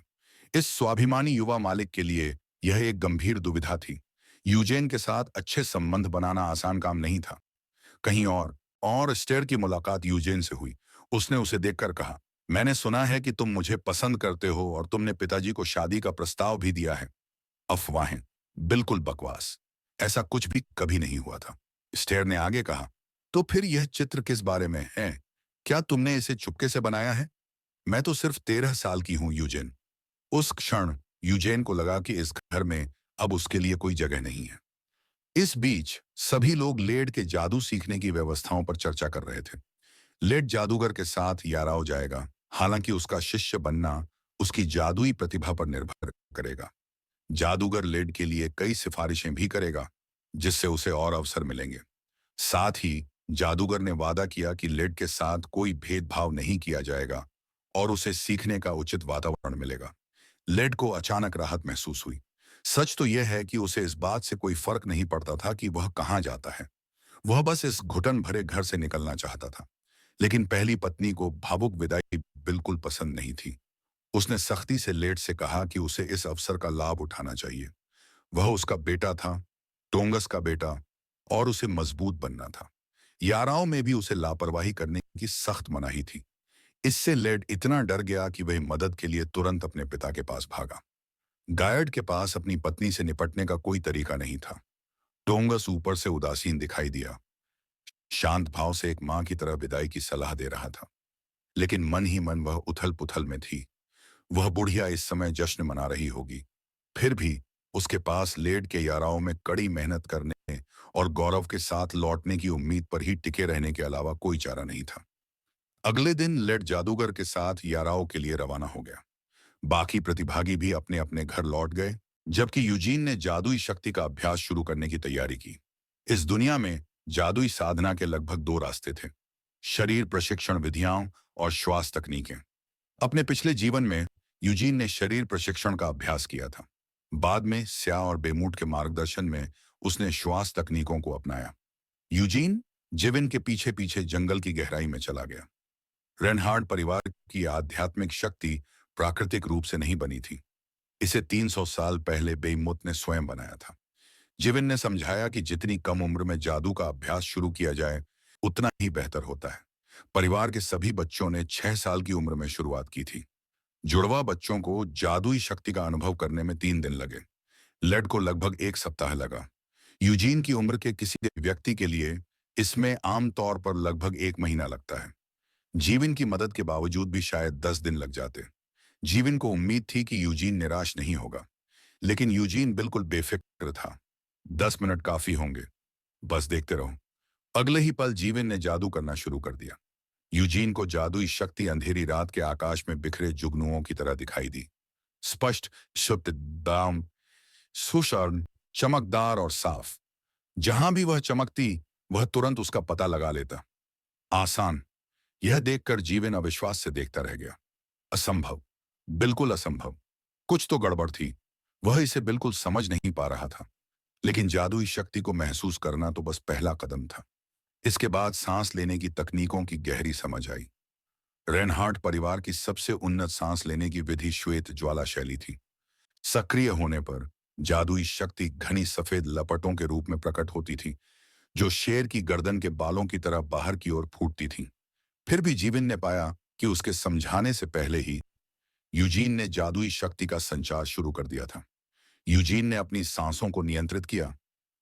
इस स्वाभिमानी युवा मालिक के लिए यह एक गंभीर दुविधा थी। यूजेन के साथ अच्छे संबंध बनाना आसान काम नहीं था। कहीं और स्टेर की मुलाकात यूजेन से हुई। उसने उसे देखकर कहा, मैंने सुना है कि तुम मुझे पसंद करते हो और तुमने पिताजी को शादी का प्रस्ताव भी दिया है। अफवाहें, बिल्कुल बकवास। ऐसा कुछ भी कभी नहीं हुआ था। स्टेर ने आगे कहा, तो फिर यह चित्र किस बारे में है? क्या तुमने इसे चुपके से बनाया है? मैं तो सिर्फ 13 साल की हूं यूजेन। उस क्षण यूजेन को लगा कि इस घर में अब उसके लिए कोई जगह नहीं है। इस बीच सभी लोग लेड के जादू सीखने की व्यवस्थाओं पर चर्चा कर रहे थे। लेड जादूगर के साथ याराओ जाएगा, हालांकि उसका शिष्य बनना उसकी जादुई प्रतिभा पर निर्भर करेगा। जादूगर लेड के लिए कई सिफारिशें भी करेगा, जिससे उसे और अवसर मिलेंगे। साथ ही जादूगर ने वादा किया कि लेड के साथ कोई भेदभाव नहीं किया जाएगा और उसे सीखने का उचित वातावरण मिलेगा। लेड को अचानक राहत महसूस हुई। सच तो यह है कि उसे इस बात से कोई फर्क नहीं पड़ता था कि वह कहाँ जाता है। वह बस इस घुटन भरे घर से निकलना चाहता था। लेकिन पहली पत्नी को भावुक विदाई बिल्कुल पसंद नहीं थी। उसने सख्ती से लेड से कहा कि उसे इस अवसर का लाभ उठाना चाहिए। वह उसका बेटा था, टोंगस का बेटा, और उसे मजबूत बनना था। याराओं में भी उसे लापरवाही करने की सख्त मनाही थी। इससे लेड इतना डर गया कि वह मदद के लिए तुरंत अपने पिता के पास भागा। गायर्ड के पास अपनी पत्नी से निपटने का कोई तरीका नहीं था। डोंगस ऊपर से उदासीन दिखाई दिया, शांत भाव से एक मां की तरह विदाई की सलाह दे रहा था। लेकिन मन ही मन वह उथल पुथल में थी। वह बुढ़िया इस समय जश्न मना रही होगी। फिर भी उसके पास लेड के याराओं में कड़ी मेहनत करने और गौरव के साथ लौटने की उम्मीद पर ही टिके रहने के अलावा कोई चारा नहीं था। अगले दिन लेड जादूगर के साथ याराओं के लिए रवाना हो गया। बाकी प्रतिभागी भी अपने अपने घर लौट गए, जबकि यूजीन ने जादुई शक्ति का अभ्यास शुरू करने की तैयारी की। इस दुनिया में जादुई साधना के लगभग दो रास्ते थे: शरीर प्रशिक्षण विधियां और श्वास तकनीकें। अपने पिछले जीवन में यूजीन ने शरीर प्रशिक्षण का अभ्यास किया था। बाद में स्या और बेमूट के मार्गदर्शन में उसने श्वास तकनीकों को अपनाया। यूजीन जिविन के पीछे पीछे जंगल की गहराई में चला गया। रेनहार्ड परिवार की आध्यात्मिक शक्ति प्राकृतिक रूप से नहीं बनी थी। इसे 300 साल पहले बेइमुत ने स्वयं बनाया था। जिविन ने समझाया कि जितनी कम उम्र में जादू का अभ्यास शुरू किया जाए, उतना ही बेहतर होता है। परिवार के सभी बच्चों ने 6 साल की उम्र में शुरुआत की थी। जुड़वा बच्चों को जादुई शक्ति का अनुभव करने में 3 दिन लगे। लेड को लगभग 1 सप्ताह लगा। यूजीन की उम्र के किसी व्यक्ति के लिए इसमें आमतौर पर लगभग 1 महीना लगता है। जीवन की मदद के बावजूद भी शायद 10 दिन लग जाते। जीवन को उम्मीद थी कि यूजीन निराश नहीं होगा, लेकिन यूजीन बिल्कुल बेफिक्र था। 10 मिनट काफी होंगे, बस देखते रहो। अगले ही पल जीवन ने जादू करना शुरू कर दिया। यूजीन को जादुई शक्ति अंधेरी रात के आकाश में बिखरे जुगनुओं की तरह दिखाई दी। स्पष्ट, शुद्ध, दाम, सुशर्ण, चमकदार और साफ। जहां भी वह चमकती, वह तुरंत उसका पता लगा लेता। आसान। यह देखकर जीवन अविश्वास से देखता रह गया। असंभव, बिल्कुल असंभव। कुछ तो गड़बड़ थी। वह इसे बिल्कुल समझ नहीं पा रहा था। लेकिन जादुई शक्ति को महसूस करना तो बस पहला कदम था। इसके बाद सांस लेने की तकनीकों की गहरी समझ आई। रेनहार्ड परिवार की सबसे उन्नत सांस लेने की विधि श्वेत ज्वाला शैली थी। सक्रिय होने पर जादुई शक्ति घनी सफेद लपटों के रूप में प्रकट होती थी, जो शेर की गर्दन के बालों की तरह बाहर की ओर फूटती थी। फिर भी जीवन ने पाया कि उसके समझाने से पहले ही यूजीन ने जादुई शक्ति का संचार शुरू कर दिया था। यूजीन ने अपनी सांसों को नियंत्रित किया,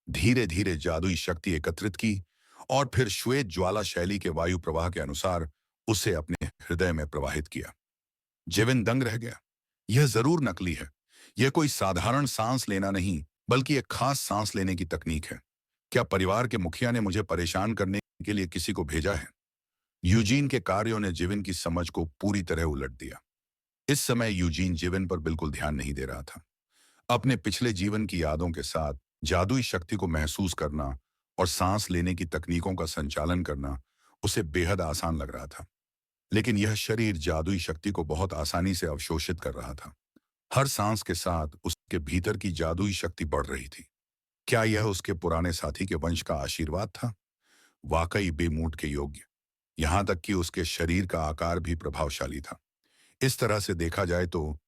धीरे धीरे जादुई शक्ति एकत्रित की और फिर श्वेत ज्वाला शैली के वायु प्रवाह के अनुसार उसे अपने हृदय में प्रवाहित किया। जेविन दंग रह गया। यह जरूर नकली है। यह कोई साधारण सांस लेना नहीं, बल्कि एक खास सांस लेने की तकनीक है। क्या परिवार के मुखिया ने मुझे परेशान करने के लिए किसी को भेजा है? यूजीन के कार्यों ने जिविन की समझ को पूरी तरह उलट दिया। इस समय यूजीन जिविन पर बिल्कुल ध्यान नहीं दे रहा था। अपने पिछले जीवन की यादों के साथ जादुई शक्ति को महसूस करना और सांस लेने की तकनीकों का संचालन करना उसे बेहद आसान लग रहा था। लेकिन यह शरीर जादुई शक्ति को बहुत आसानी से अवशोषित कर रहा था। हर सांस के साथ उसके भीतर की जादुई शक्ति बढ़ रही थी। क्या यह उसके पुराने साथी के वंश का आशीर्वाद था? वाकई बेमूट के योग्य। यहां तक कि उसके शरीर का आकार भी प्रभावशाली था। इस तरह से देखा जाए तो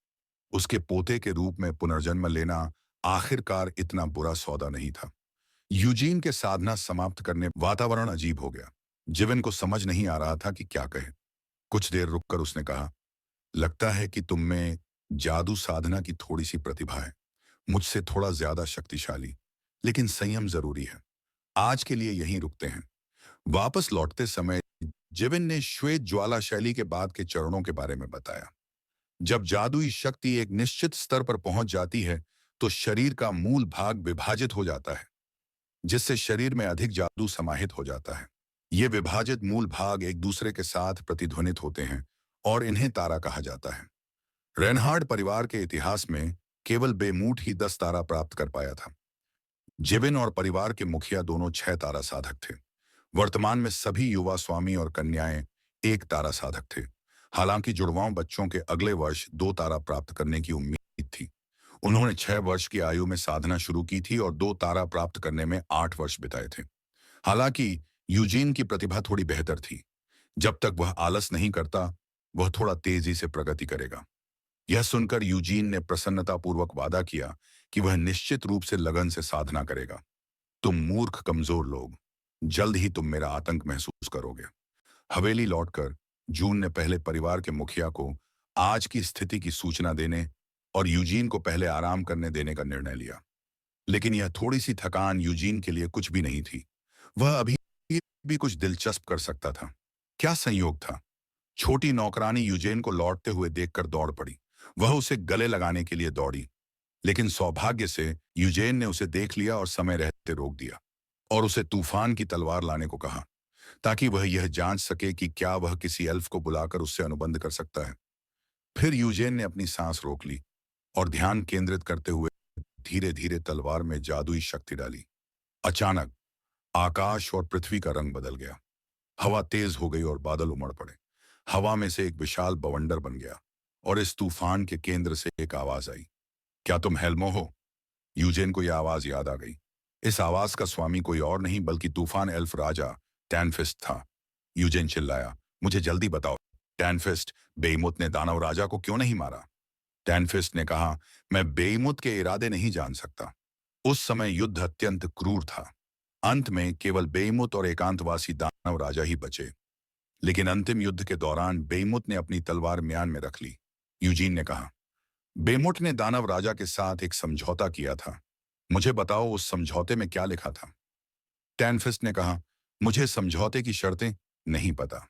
उसके पोते के रूप में पुनर्जन्म लेना आखिरकार इतना बुरा सौदा नहीं था। यूजीन के साधना समाप्त करने वातावरण अजीब हो गया। जिविन को समझ नहीं आ रहा था कि क्या कहे। कुछ देर रुककर उसने कहा, लगता है कि तुम में जादू साधना की थोड़ी सी प्रतिभा है, मुझसे थोड़ा ज्यादा शक्तिशाली, लेकिन संयम जरूरी है। आज के लिए यहीं रुकते हैं। वापस लौटते समय जिविन ने श्वेत ज्वाला शैली के बाद के चरणों के बारे में बताया। जब जादुई शक्ति एक निश्चित स्तर पर पहुंच जाती है, तो शरीर का मूल भाग विभाजित हो जाता है, जिससे शरीर में अधिक जादू समाहित हो जाता है। ये विभाजित मूल भाग एक दूसरे के साथ प्रतिध्वनित होते हैं और इन्हें तारा कहा जाता है। रेनहार्ड परिवार के इतिहास में केवल बेमूट ही 10 तारा प्राप्त कर पाया था। जिविन और परिवार के मुखिया दोनों 6 तारा साधक थे। वर्तमान में सभी युवा स्वामी और कन्याएं 1 तारा साधक थे। हालांकि जुड़वाओं बच्चों के अगले वर्ष 2 तारा प्राप्त करने की उम्मीद थी। उन्होंने 6 वर्ष की आयु में साधना शुरू की थी और 2 तारा प्राप्त करने में 8 वर्ष बिताए थे। हालांकि यूजीन की प्रतिभा थोड़ी बेहतर थी। जब तक वह आलस नहीं करता, वह थोड़ा तेजी से प्रगति करेगा। यह सुनकर यूजीन ने प्रसन्नतापूर्वक वादा किया कि वह निश्चित रूप से लगन से साधना करेगा। तुम मूर्ख कमजोर लोग, जल्द ही तुम मेरा आतंक महसूस करोगे। हवेली लौटकर जून ने पहले परिवार के मुखिया को आज की स्थिति की सूचना देने और यूजीन को पहले आराम करने देने का निर्णय लिया। लेकिन यह थोड़ी सी थकान यूजीन के लिए कुछ भी नहीं थी। वह अभी भी कुछ दिलचस्प कर सकता था। क्या संयोग था। छोटी नौकरानी यूजेन को लौटते हुए देखकर दौड़ पड़ी। वह उसे गले लगाने के लिए दौड़ी, लेकिन सौभाग्य से यूजेन ने उसे देख लिया और समय रहते रोक दिया और उसे तूफान की तलवार लाने को कहा, ताकि वह यह जांच सके कि क्या वह किसी एल्फ को बुलाकर उससे अनुबंध कर सकता है। फिर यूजेन ने अपनी सांस रोक ली और ध्यान केंद्रित करते हुए धीरे धीरे तलवार में जादुई शक्ति डाली। अचानक आकाश और पृथ्वी का रंग बदल गया। हवा तेज हो गई और बादल उमड़ पड़े। हवा में से एक विशाल बवंडर बन गया और इस तूफान के केंद्र से एक आवाज आई, क्या तुम हेल्मो हो? यूजेन को यह आवाज याद आ गई। इस आवाज का स्वामी कोई और नहीं बल्कि तूफान एल्फ राजा टैनफिस्ट था। यूजेन चिल्लाया, मुझे जल्दी बताओ, टैनफिस्ट, बेईमुत ने दानव राजा को क्यों नहीं मारा? टैनफिस्ट ने कहा, मैं बेईमुत के इरादे नहीं जान सकता। उस समय युद्ध अत्यंत क्रूर था। अंत में केवल बेईमुत और एकांतवासी दानव राजा ही बचे। लेकिन अंतिम युद्ध के दौरान बेईमुत ने अपनी तलवार म्यान में रख ली। यूजीन ने कहा, बेमुट ने दानव राजा के साथ एक समझौता किया था। मुझे बताओ उस समझौते में क्या लिखा था? टैनफिस्ट ने कहा, मुझे समझौते की शर्तें नहीं पता।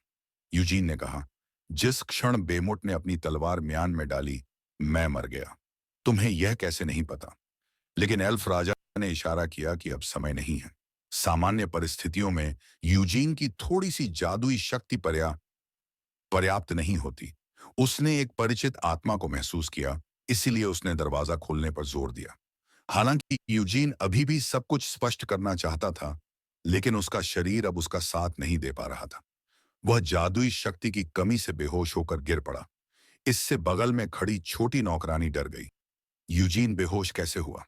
यूजीन ने कहा, जिस क्षण बेमुट ने अपनी तलवार म्यान में डाली, मैं मर गया। तुम्हें यह कैसे नहीं पता? लेकिन एल्फ राजा ने इशारा किया कि अब समय नहीं है। सामान्य परिस्थितियों में यूजीन की थोड़ी सी जादुई शक्ति पर्याप्त नहीं होती। उसने एक परिचित आत्मा को महसूस किया, इसीलिए उसने दरवाजा खोलने पर जोर दिया। हालांकि यूजीन अभी भी सब कुछ स्पष्ट करना चाहता था, लेकिन उसका शरीर अब उसका साथ नहीं दे पा रहा था। वह जादुई शक्ति की कमी से बेहोश होकर गिर पड़ा। इससे बगल में खड़ी छोटी नौकरानी डर गई। यूजीन बेहोश कैसे हुआ?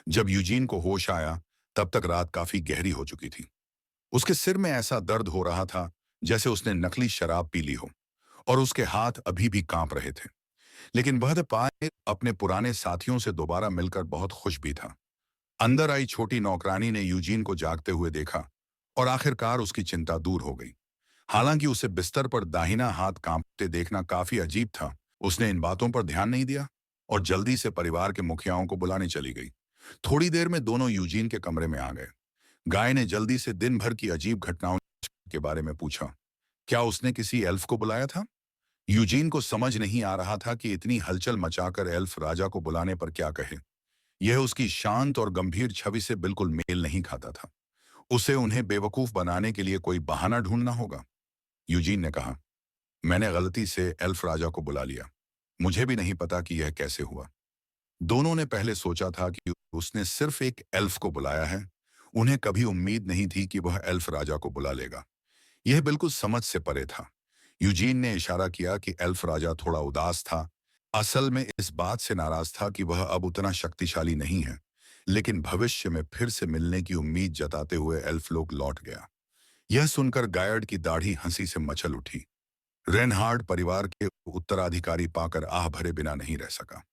जब यूजीन को होश आया, तब तक रात काफी गहरी हो चुकी थी। उसके सिर में ऐसा दर्द हो रहा था जैसे उसने नकली शराब पी ली हो, और उसके हाथ अभी भी कांप रहे थे। लेकिन वह पाए अपने पुराने साथियों से दोबारा मिलकर बहुत खुश भी था। अंदर आई छोटी नौकरानी ने यूजीन को जागते हुए देखा और आखिरकार उसकी चिंता दूर हो गई। हालांकि उसे बिस्तर पर दाहिना हाथ कांपते देखना काफी अजीब था, उसने इन बातों पर ध्यान नहीं दिया और जल्दी से परिवार के मुखियाओं को बुलाने चली गई। थोड़ी देर में दोनों यूजीन के कमरे में आ गए। गाय ने जल्दी से दिन भर की अजीब घटनाओं के बारे में पूछा। क्या उसने किसी एल्फ को बुलाया था? यूजीन को समझ नहीं आ रहा था कि इतनी हलचल मचाकर एल्फ राजा को बुलाने पर क्या कहे। यह उसकी शांत और गंभीर छवि से बिल्कुल मेल नहीं खाता था। उसे उन्हें बेवकूफ बनाने के लिए कोई बहाना ढूंढना होगा। यूजीन ने कहा, मैंने गलती से एल्फ राजा को बुला लिया। मुझे भी नहीं पता कि यह कैसे हुआ। दोनों ने पहले सोचा था कि उसने सिर्फ एक एल्फ को बुलाया है। उन्हें कभी उम्मीद नहीं थी कि वह एल्फ राजा को बुला लेगा। यह बिल्कुल समझ से परे था। यूजीन ने इशारा किया कि एल्फ राजा थोड़ा उदास था। असल में इस बात से नाराज था कि वह अब उतना शक्तिशाली नहीं है, लेकिन भविष्य में फिर से मिलने की उम्मीद जताते हुए एल्फ लोग लौट गया। यह सुनकर गायर्ड की दाढ़ी हंसी से मचल उठी। रेनहार्ड परिवार के उत्तराधिकारी पाकर आह भरे बिना नहीं रह सका।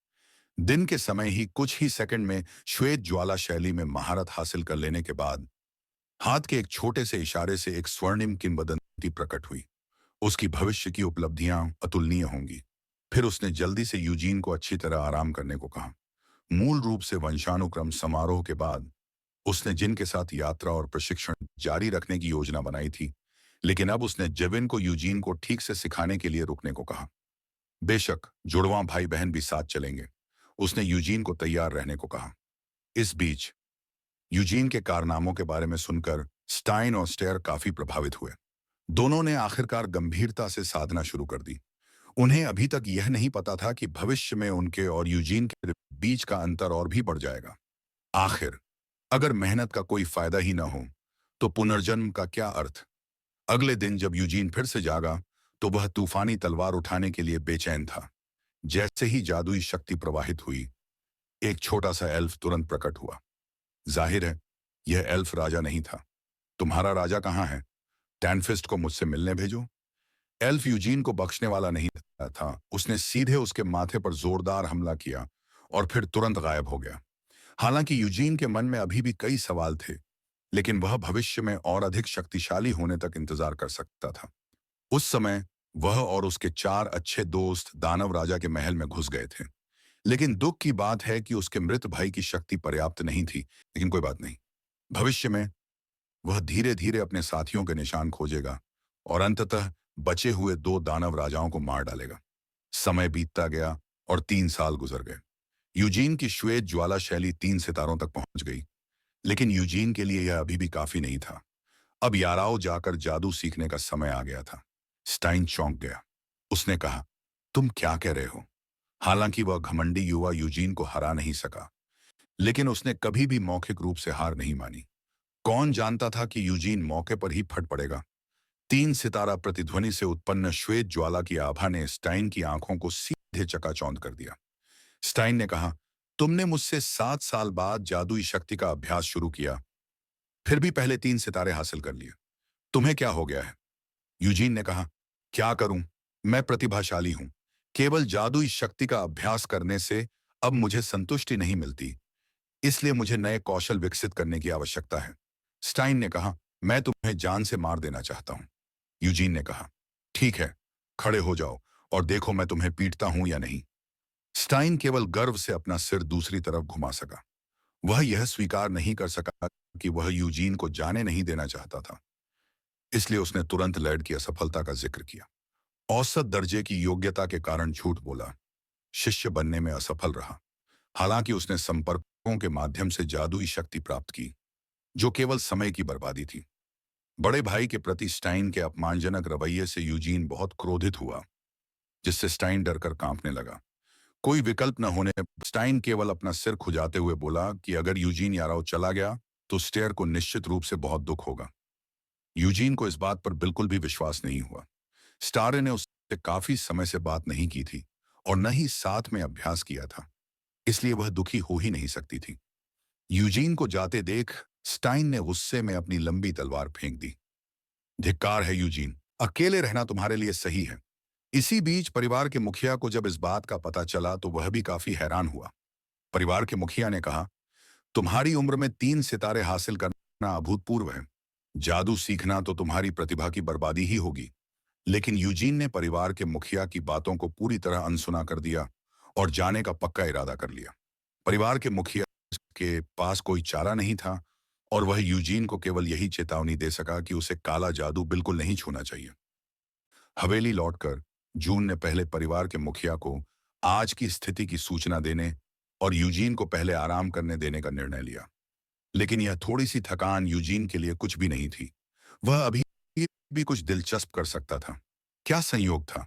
दिन के समय ही कुछ ही सेकंड में श्वेत ज्वाला शैली में महारत हासिल कर लेने के बाद हाथ के एक छोटे से इशारे से एक स्वर्णिम किंवदंती प्रकट हुई। उसकी भविष्य की उपलब्धियां अतुलनीय होंगी। फिर उसने जल्दी से यूजीन को अच्छी तरह आराम करने को कहा। मूल रूप से वंशानुक्रम समारोह के बाद उसने जिन के साथ यात्रा और प्रशिक्षण जारी रखने की योजना बनाई थी, लेकिन अब उसने जेविन को यूजीन को ठीक से सिखाने के लिए रुकने को कहा। बेशक जुड़वां भाई बहन भी साथ चलेंगे, उसने यूजीन को तैयार रहने को कहा। इस बीच यूजीन के कारनामों के बारे में सुनकर स्टाइन और स्टेयर काफी प्रभावित हुए। दोनों ने आखिरकार गंभीरता से साधना शुरू कर दी। उन्हें अभी तक यह नहीं पता था कि भविष्य में उनके और यूजीन के बीच का अंतर और भी बढ़ जाएगा। आखिर अगर मेहनत का कोई फायदा ही न हो, तो पुनर्जन्म का क्या अर्थ? अगले दिन जब यूजीन फिर से जागा, तो वह तूफानी तलवार उठाने के लिए बेचैन था। जैसे ही जादुई शक्ति प्रवाहित हुई, एक छोटा सा एल्फ तुरंत प्रकट हुआ। जाहिर है, यह एल्फ राजा नहीं था। तुम्हारा राजा कहाँ है? टैनफिस्ट को मुझसे मिलने भेजो। एल्फ यूजीन को बख्शने वाला नहीं था। उसने सीधे उसके माथे पर जोरदार हमला किया और फिर तुरंत गायब हो गया। हालांकि यूजीन के मन में अभी भी कई सवाल थे, लेकिन वह भविष्य में और अधिक शक्तिशाली होने तक इंतजार कर सकता था। उस समय वह और उसके 4 अच्छे दोस्त दानव राजा के महल में घुस गए थे। लेकिन दुख की बात है कि उसके मृत भाई की शक्ति पर्याप्त नहीं थी। लेकिन कोई बात नहीं, भविष्य में वह धीरे धीरे अपने साथियों के निशान खोजेगा और अंततः बचे हुए दो दानव राजाओं को मार डालेगा। समय बीतता गया और 3 साल गुजर गए। यूजीन की श्वेत ज्वाला शैली 3 सितारों तक पहुंच गई, लेकिन यूजीन के लिए यह अभी भी काफी नहीं था। अब याराओ जाकर जादू सीखने का समय आ गया था। स्टाइन चौंक गया। उसने कहा, तुम क्या कह रहे हो? हालांकि वह घमंडी युवा यूजीन को हरा नहीं सका, लेकिन उसने कभी भी मौखिक रूप से हार नहीं मानी। कौन जानता था कि यूजीन मौके पर ही फट पड़ेगा। 3 सितारा प्रतिध्वनि से उत्पन्न श्वेत ज्वाला की आभा ने स्टाइन की आंखों को सीधे चकाचौंध कर दिया। स्टाइन ने कहा, तुमने मुझसे 7 साल बाद जादुई शक्ति का अभ्यास शुरू किया, फिर भी पहले 3 सितारे हासिल कर लिए। तुम्हें क्या हो गया है? यूजीन ने कहा, क्या करूं? मैं प्रतिभाशाली हूं। केवल जादुई शक्ति का अभ्यास करने से अब मुझे संतुष्टि नहीं मिलती, इसलिए मुझे नए कौशल विकसित करने की आवश्यकता है। स्टाइन ने कहा, मैं तुम्हें जान से मार देना चाहता हूं। यूजीन ने कहा, ठीक है, खड़े हो जाओ और देखो मैं तुम्हें पीटता हूं या नहीं। स्टाइन केवल गर्व से अपना सिर दूसरी तरफ घुमा सका। वह यह स्वीकार नहीं कर सका कि वह यूजीन को जाने नहीं देना चाहता था, इसलिए उसने तुरंत लैड की असफलता का जिक्र किया। औसत दर्जे की योग्यता के कारण झूठ बोला, शिष्य बनने में असफल रहा। हालांकि उसने संपर्कों के माध्यम से जादुई शक्ति प्राप्त की, जो केवल समय की बर्बादी थी। बड़े भाई के प्रति स्टाइन के अपमानजनक रवैये से यूजीन बहुत क्रोधित हुआ, जिससे स्टाइन डरकर कांपने लगा। कोई विकल्प न होने पर स्टाइन केवल अपना सिर खुजाते हुए बोला कि अगर यूजीन याराओ चला गया तो स्टेयर को निश्चित रूप से बहुत दुख होगा। यूजीन को इस बात पर बिल्कुल भी विश्वास नहीं हुआ। स्टारे ने उससे काफी समय से बात नहीं की थी और न ही साथ में अभ्यास किया था, इसलिए वह दुखी हो ही नहीं सकती थी। यूजीन को जाते देख स्टाइन ने गुस्से में अपनी लंबी तलवार फेंक दी। धिक्कार है यूजीन, अकेले रहना तुम्हारे लिए सही है। इसी बीच परिवार के मुखिया को जब इस बात का पता चला तो वह भी काफी हैरान हुआ। परिवार के मुखिया ने कहा, तुम्हारी उम्र में 3 सितारे हासिल करना अभूतपूर्व है। जादू सीखना तो तुम्हारी प्रतिभा की बर्बादी ही होगी। लेकिन यूजीन ने परिवार के मुखिया की बातों को पूरी तरह अनसुना कर दिया और जाने का पक्का इरादा कर लिया। परिवार के मुखिया के पास कोई चारा नहीं था और वह यूजीन को केवल यही चेतावनी दे सका कि उसे काला जादू बिल्कुल नहीं छूना चाहिए। हवेली लौटकर जून ने पहले परिवार के मुखिया को आज की स्थिति की सूचना देने और यूजीन को पहले आराम करने देने का निर्णय लिया। लेकिन यह थोड़ी सी थकान यूजीन के लिए कुछ भी नहीं थी। वह अभी भी कुछ दिलचस्प कर सकता था। क्या संयोग था?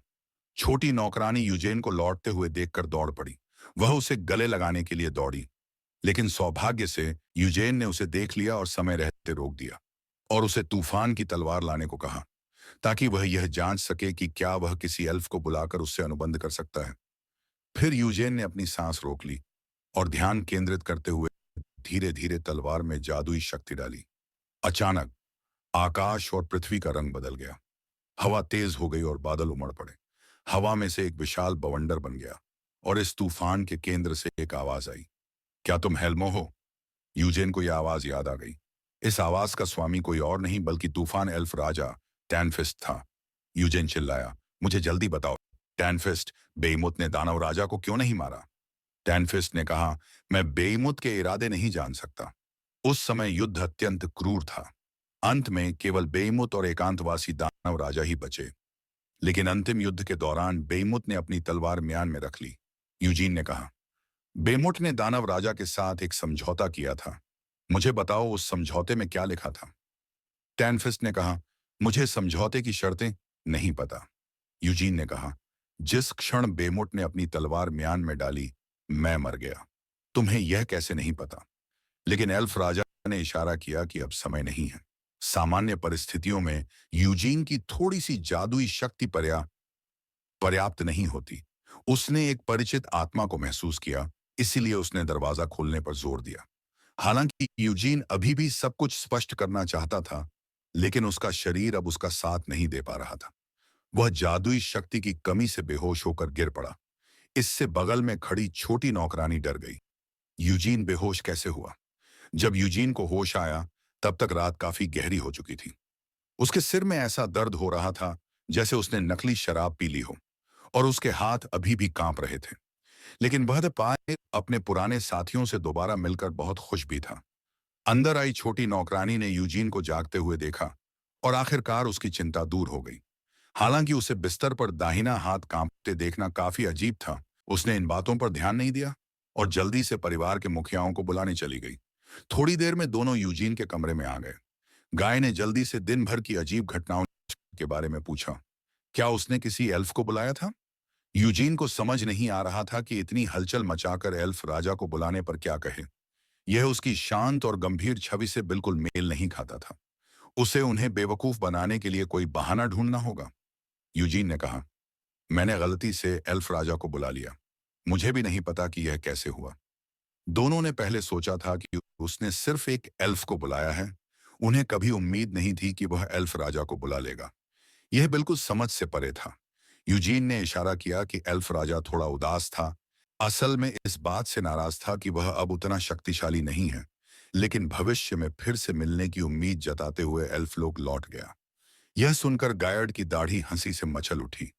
छोटी नौकरानी यूजेन को लौटते हुए देखकर दौड़ पड़ी। वह उसे गले लगाने के लिए दौड़ी, लेकिन सौभाग्य से यूजेन ने उसे देख लिया और समय रहते रोक दिया और उसे तूफान की तलवार लाने को कहा, ताकि वह यह जांच सके कि क्या वह किसी एल्फ को बुलाकर उससे अनुबंध कर सकता है। फिर यूजेन ने अपनी सांस रोक ली और ध्यान केंद्रित करते हुए धीरे धीरे तलवार में जादुई शक्ति डाली। अचानक आकाश और पृथ्वी का रंग बदल गया। हवा तेज हो गई और बादल उमड़ पड़े। हवा में से एक विशाल बवंडर बन गया और इस तूफान के केंद्र से एक आवाज आई, क्या तुम हेल्मो हो? यूजेन को यह आवाज याद आ गई। इस आवाज का स्वामी कोई और नहीं बल्कि तूफान एल्फ राजा टैनफिस्ट था। यूजेन चिल्लाया, मुझे जल्दी बताओ, टैनफिस्ट, बेईमुत ने दानव राजा को क्यों नहीं मारा? टैनफिस्ट ने कहा, मैं बेईमुत के इरादे नहीं जान सकता। उस समय युद्ध अत्यंत क्रूर था। अंत में केवल बेईमुत और एकांतवासी दानव राजा ही बचे। लेकिन अंतिम युद्ध के दौरान बेईमुत ने अपनी तलवार म्यान में रख ली। यूजीन ने कहा, बेईमुत ने दानव राजा के साथ एक समझौता किया था। मुझे बताओ उस समझौते में क्या लिखा था? टैनफिस्ट ने कहा, मुझे समझौते की शर्तें नहीं पता। यूजीन ने कहा, जिस क्षण बेईमुत ने अपनी तलवार म्यान में डाली, मैं मर गया। तुम्हें यह कैसे नहीं पता? लेकिन एल्फ राजा ने इशारा किया कि अब समय नहीं है। सामान्य परिस्थितियों में यूजीन की थोड़ी सी जादुई शक्ति पर्याप्त नहीं होती। उसने एक परिचित आत्मा को महसूस किया, इसीलिए उसने दरवाजा खोलने पर जोर दिया। हालांकि यूजीन अभी भी सब कुछ स्पष्ट करना चाहता था, लेकिन उसका शरीर अब उसका साथ नहीं दे पा रहा था। वह जादुई शक्ति की कमी से बेहोश होकर गिर पड़ा। इससे बगल में खड़ी छोटी नौकरानी डर गई। यूजीन बेहोश कैसे हुआ? जब यूजीन को होश आया, तब तक रात काफी गहरी हो चुकी थी। उसके सिर में ऐसा दर्द हो रहा था जैसे उसने नकली शराब पी ली हो और उसके हाथ अभी भी कांप रहे थे। लेकिन वह पाए अपने पुराने साथियों से दोबारा मिलकर बहुत खुश भी था। अंदर आई छोटी नौकरानी ने यूजीन को जागते हुए देखा और आखिरकार उसकी चिंता दूर हो गई। हालांकि उसे बिस्तर पर दाहिना हाथ कांपते देखना काफी अजीब था, उसने इन बातों पर ध्यान नहीं दिया और जल्दी से परिवार के मुखियाओं को बुलाने चली गई। थोड़ी देर में दोनों यूजीन के कमरे में आ गए। गाय ने जल्दी से दिन भर की अजीब घटनाओं के बारे में पूछा। क्या उसने किसी एल्फ को बुलाया था? यूजीन को समझ नहीं आ रहा था कि इतनी हलचल मचाकर एल्फ राजा को बुलाने पर क्या कहे। यह उसकी शांत और गंभीर छवि से बिल्कुल मेल नहीं खाता था। उसे उन्हें बेवकूफ बनाने के लिए कोई बहाना ढूंढना होगा। यूजीन ने कहा, मैंने गलती से एल्फ राजा को बुला लिया। मुझे भी नहीं पता कि यह कैसे हुआ। दोनों ने पहले सोचा था कि उसने सिर्फ एक एल्फ को बुलाया है। उन्हें कभी उम्मीद नहीं थी कि वह एल्फ राजा को बुला लेगा। यह बिल्कुल समझ से परे था। यूजीन ने इशारा किया कि एल्फ राजा थोड़ा उदास था। असल में इस बात से नाराज था कि वह अब उतना शक्तिशाली नहीं है, लेकिन भविष्य में फिर से मिलने की उम्मीद जताते हुए एल्फ लोग लौट गया। यह सुनकर गायर्ड की दाढ़ी हंसी से मचल उठी।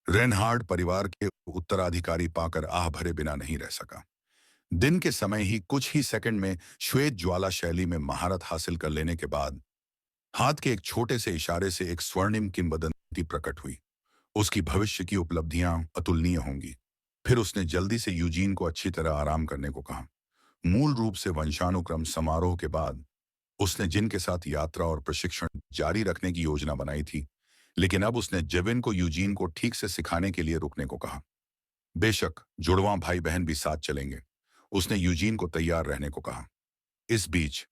रेनहार्ड परिवार के उत्तराधिकारी पाकर आह भरे बिना नहीं रह सका। दिन के समय ही कुछ ही सेकंड में श्वेत ज्वाला शैली में महारत हासिल कर लेने के बाद हाथ के एक छोटे से इशारे से एक स्वर्णिम किंवदंती प्रकट हुई। उसकी भविष्य की उपलब्धियां अतुलनीय होंगी। फिर उसने जल्दी से यूजीन को अच्छी तरह आराम करने को कहा। मूल रूप से वंशानुक्रम समारोह के बाद उसने जिन के साथ यात्रा और प्रशिक्षण जारी रखने की योजना बनाई थी, लेकिन अब उसने जेविन को यूजीन को ठीक से सिखाने के लिए रुकने को कहा। बेशक जुड़वां भाई बहन भी साथ चलेंगे, उसने यूजीन को तैयार रहने को कहा। इस बीच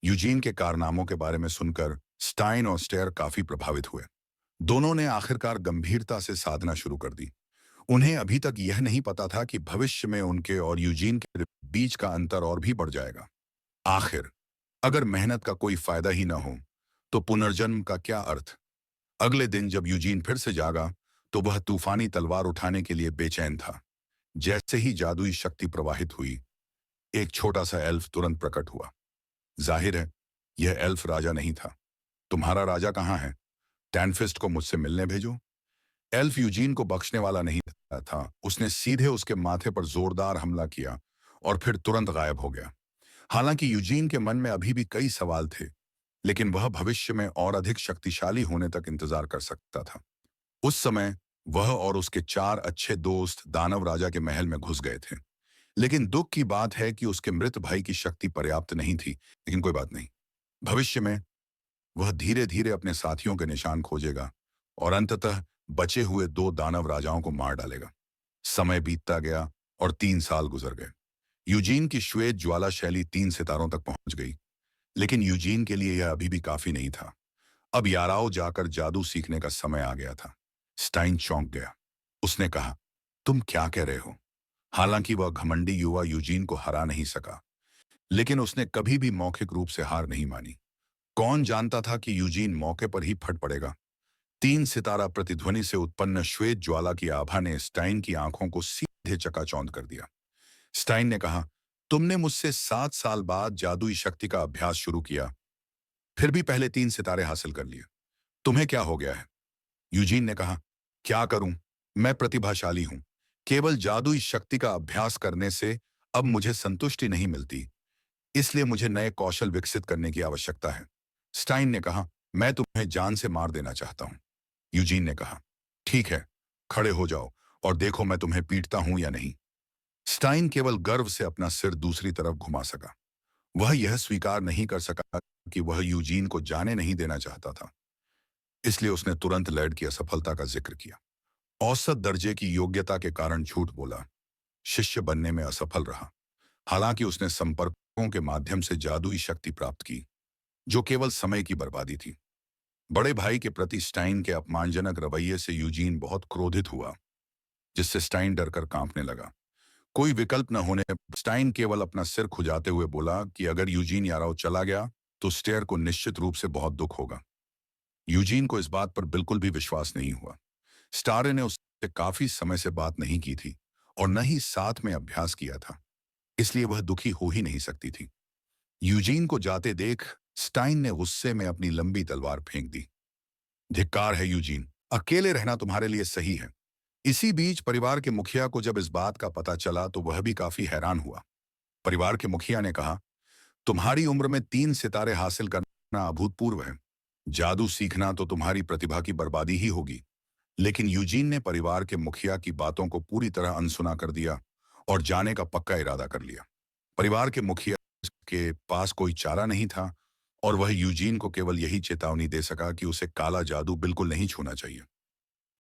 यूजीन के कारनामों के बारे में सुनकर स्टाइन और स्टेयर काफी प्रभावित हुए। दोनों ने आखिरकार गंभीरता से साधना शुरू कर दी। उन्हें अभी तक यह नहीं पता था कि भविष्य में उनके और यूजीन के बीच का अंतर और भी बढ़ जाएगा। आखिर अगर मेहनत का कोई फायदा ही न हो, तो पुनर्जन्म का क्या अर्थ? अगले दिन जब यूजीन फिर से जागा, तो वह तूफानी तलवार उठाने के लिए बेचैन था। जैसे ही जादुई शक्ति प्रवाहित हुई, एक छोटा सा एल्फ तुरंत प्रकट हुआ। जाहिर है, यह एल्फ राजा नहीं था। तुम्हारा राजा कहाँ है? टैनफिस्ट को मुझसे मिलने भेजो। एल्फ यूजीन को बख्शने वाला नहीं था। उसने सीधे उसके माथे पर जोरदार हमला किया और फिर तुरंत गायब हो गया। हालांकि यूजीन के मन में अभी भी कई सवाल थे, लेकिन वह भविष्य में और अधिक शक्तिशाली होने तक इंतजार कर सकता था। उस समय वह और उसके 4 अच्छे दोस्त दानव राजा के महल में घुस गए थे। लेकिन दुख की बात है कि उसके मृत भाई की शक्ति पर्याप्त नहीं थी। लेकिन कोई बात नहीं, भविष्य में वह धीरे धीरे अपने साथियों के निशान खोजेगा और अंततः बचे हुए 2 दानव राजाओं को मार डालेगा। समय बीतता गया और 3 साल गुजर गए। यूजीन की श्वेत ज्वाला शैली 3 सितारों तक पहुंच गई, लेकिन यूजीन के लिए यह अभी भी काफी नहीं था। अब याराओ जाकर जादू सीखने का समय आ गया था। स्टाइन चौंक गया। उसने कहा, तुम क्या कह रहे हो? हालांकि वह घमंडी युवा यूजीन को हरा नहीं सका, लेकिन उसने कभी भी मौखिक रूप से हार नहीं मानी। कौन जानता था कि यूजीन मौके पर ही फट पड़ेगा। 3 सितारा प्रतिध्वनि से उत्पन्न श्वेत ज्वाला की आभा ने स्टाइन की आंखों को सीधे चकाचौंध कर दिया। स्टाइन ने कहा, तुमने मुझसे 7 साल बाद जादुई शक्ति का अभ्यास शुरू किया, फिर भी पहले 3 सितारे हासिल कर लिए। तुम्हें क्या हो गया है? यूजीन ने कहा, क्या करूं? मैं प्रतिभाशाली हूं। केवल जादुई शक्ति का अभ्यास करने से अब मुझे संतुष्टि नहीं मिलती, इसलिए मुझे नए कौशल विकसित करने की आवश्यकता है। स्टाइन ने कहा, मैं तुम्हें जान से मार देना चाहता हूं। यूजीन ने कहा, ठीक है, खड़े हो जाओ और देखो मैं तुम्हें पीटता हूं या नहीं। स्टाइन केवल गर्व से अपना सिर दूसरी तरफ घुमा सका। वह यह स्वीकार नहीं कर सका कि वह यूजीन को जाने नहीं देना चाहता था। इसलिए उसने तुरंत लैड की असफलता का जिक्र किया। औसत दर्जे की योग्यता के कारण झूठ बोला, शिष्य बनने में असफल रहा। हालांकि उसने संपर्कों के माध्यम से जादुई शक्ति प्राप्त की, जो केवल समय की बर्बादी थी। बड़े भाई के प्रति स्टाइन के अपमानजनक रवैये से यूजीन बहुत क्रोधित हुआ, जिससे स्टाइन डरकर कांपने लगा। कोई विकल्प न होने पर स्टाइन केवल अपना सिर खुजाते हुए बोला कि अगर यूजीन याराव चला गया तो स्टेयर को निश्चित रूप से बहुत दुख होगा। यूजीन को इस बात पर बिल्कुल भी विश्वास नहीं हुआ। स्टारे ने उससे काफी समय से बात नहीं की थी और न ही साथ में अभ्यास किया था, इसलिए वह दुखी हो ही नहीं सकती थी। यूजीन को जाते देख स्टाइन ने गुस्से में अपनी लंबी तलवार फेंक दी। धिक्कार है यूजीन, अकेले रहना तुम्हारे लिए सही है। इसी बीच परिवार के मुखिया को जब इस बात का पता चला तो वह भी काफी हैरान हुआ। परिवार के मुखिया ने कहा, तुम्हारी उम्र में 3 सितारे हासिल करना अभूतपूर्व है। जादू सीखना तो तुम्हारी प्रतिभा की बर्बादी ही होगी। लेकिन यूजीन ने परिवार के मुखिया की बातों को पूरी तरह अनसुना कर दिया और जाने का पक्का इरादा कर लिया। परिवार के मुखिया के पास कोई चारा नहीं था और वह यूजीन को केवल यही चेतावनी दे सका कि उसे काला जादू बिल्कुल नहीं छूना चाहिए।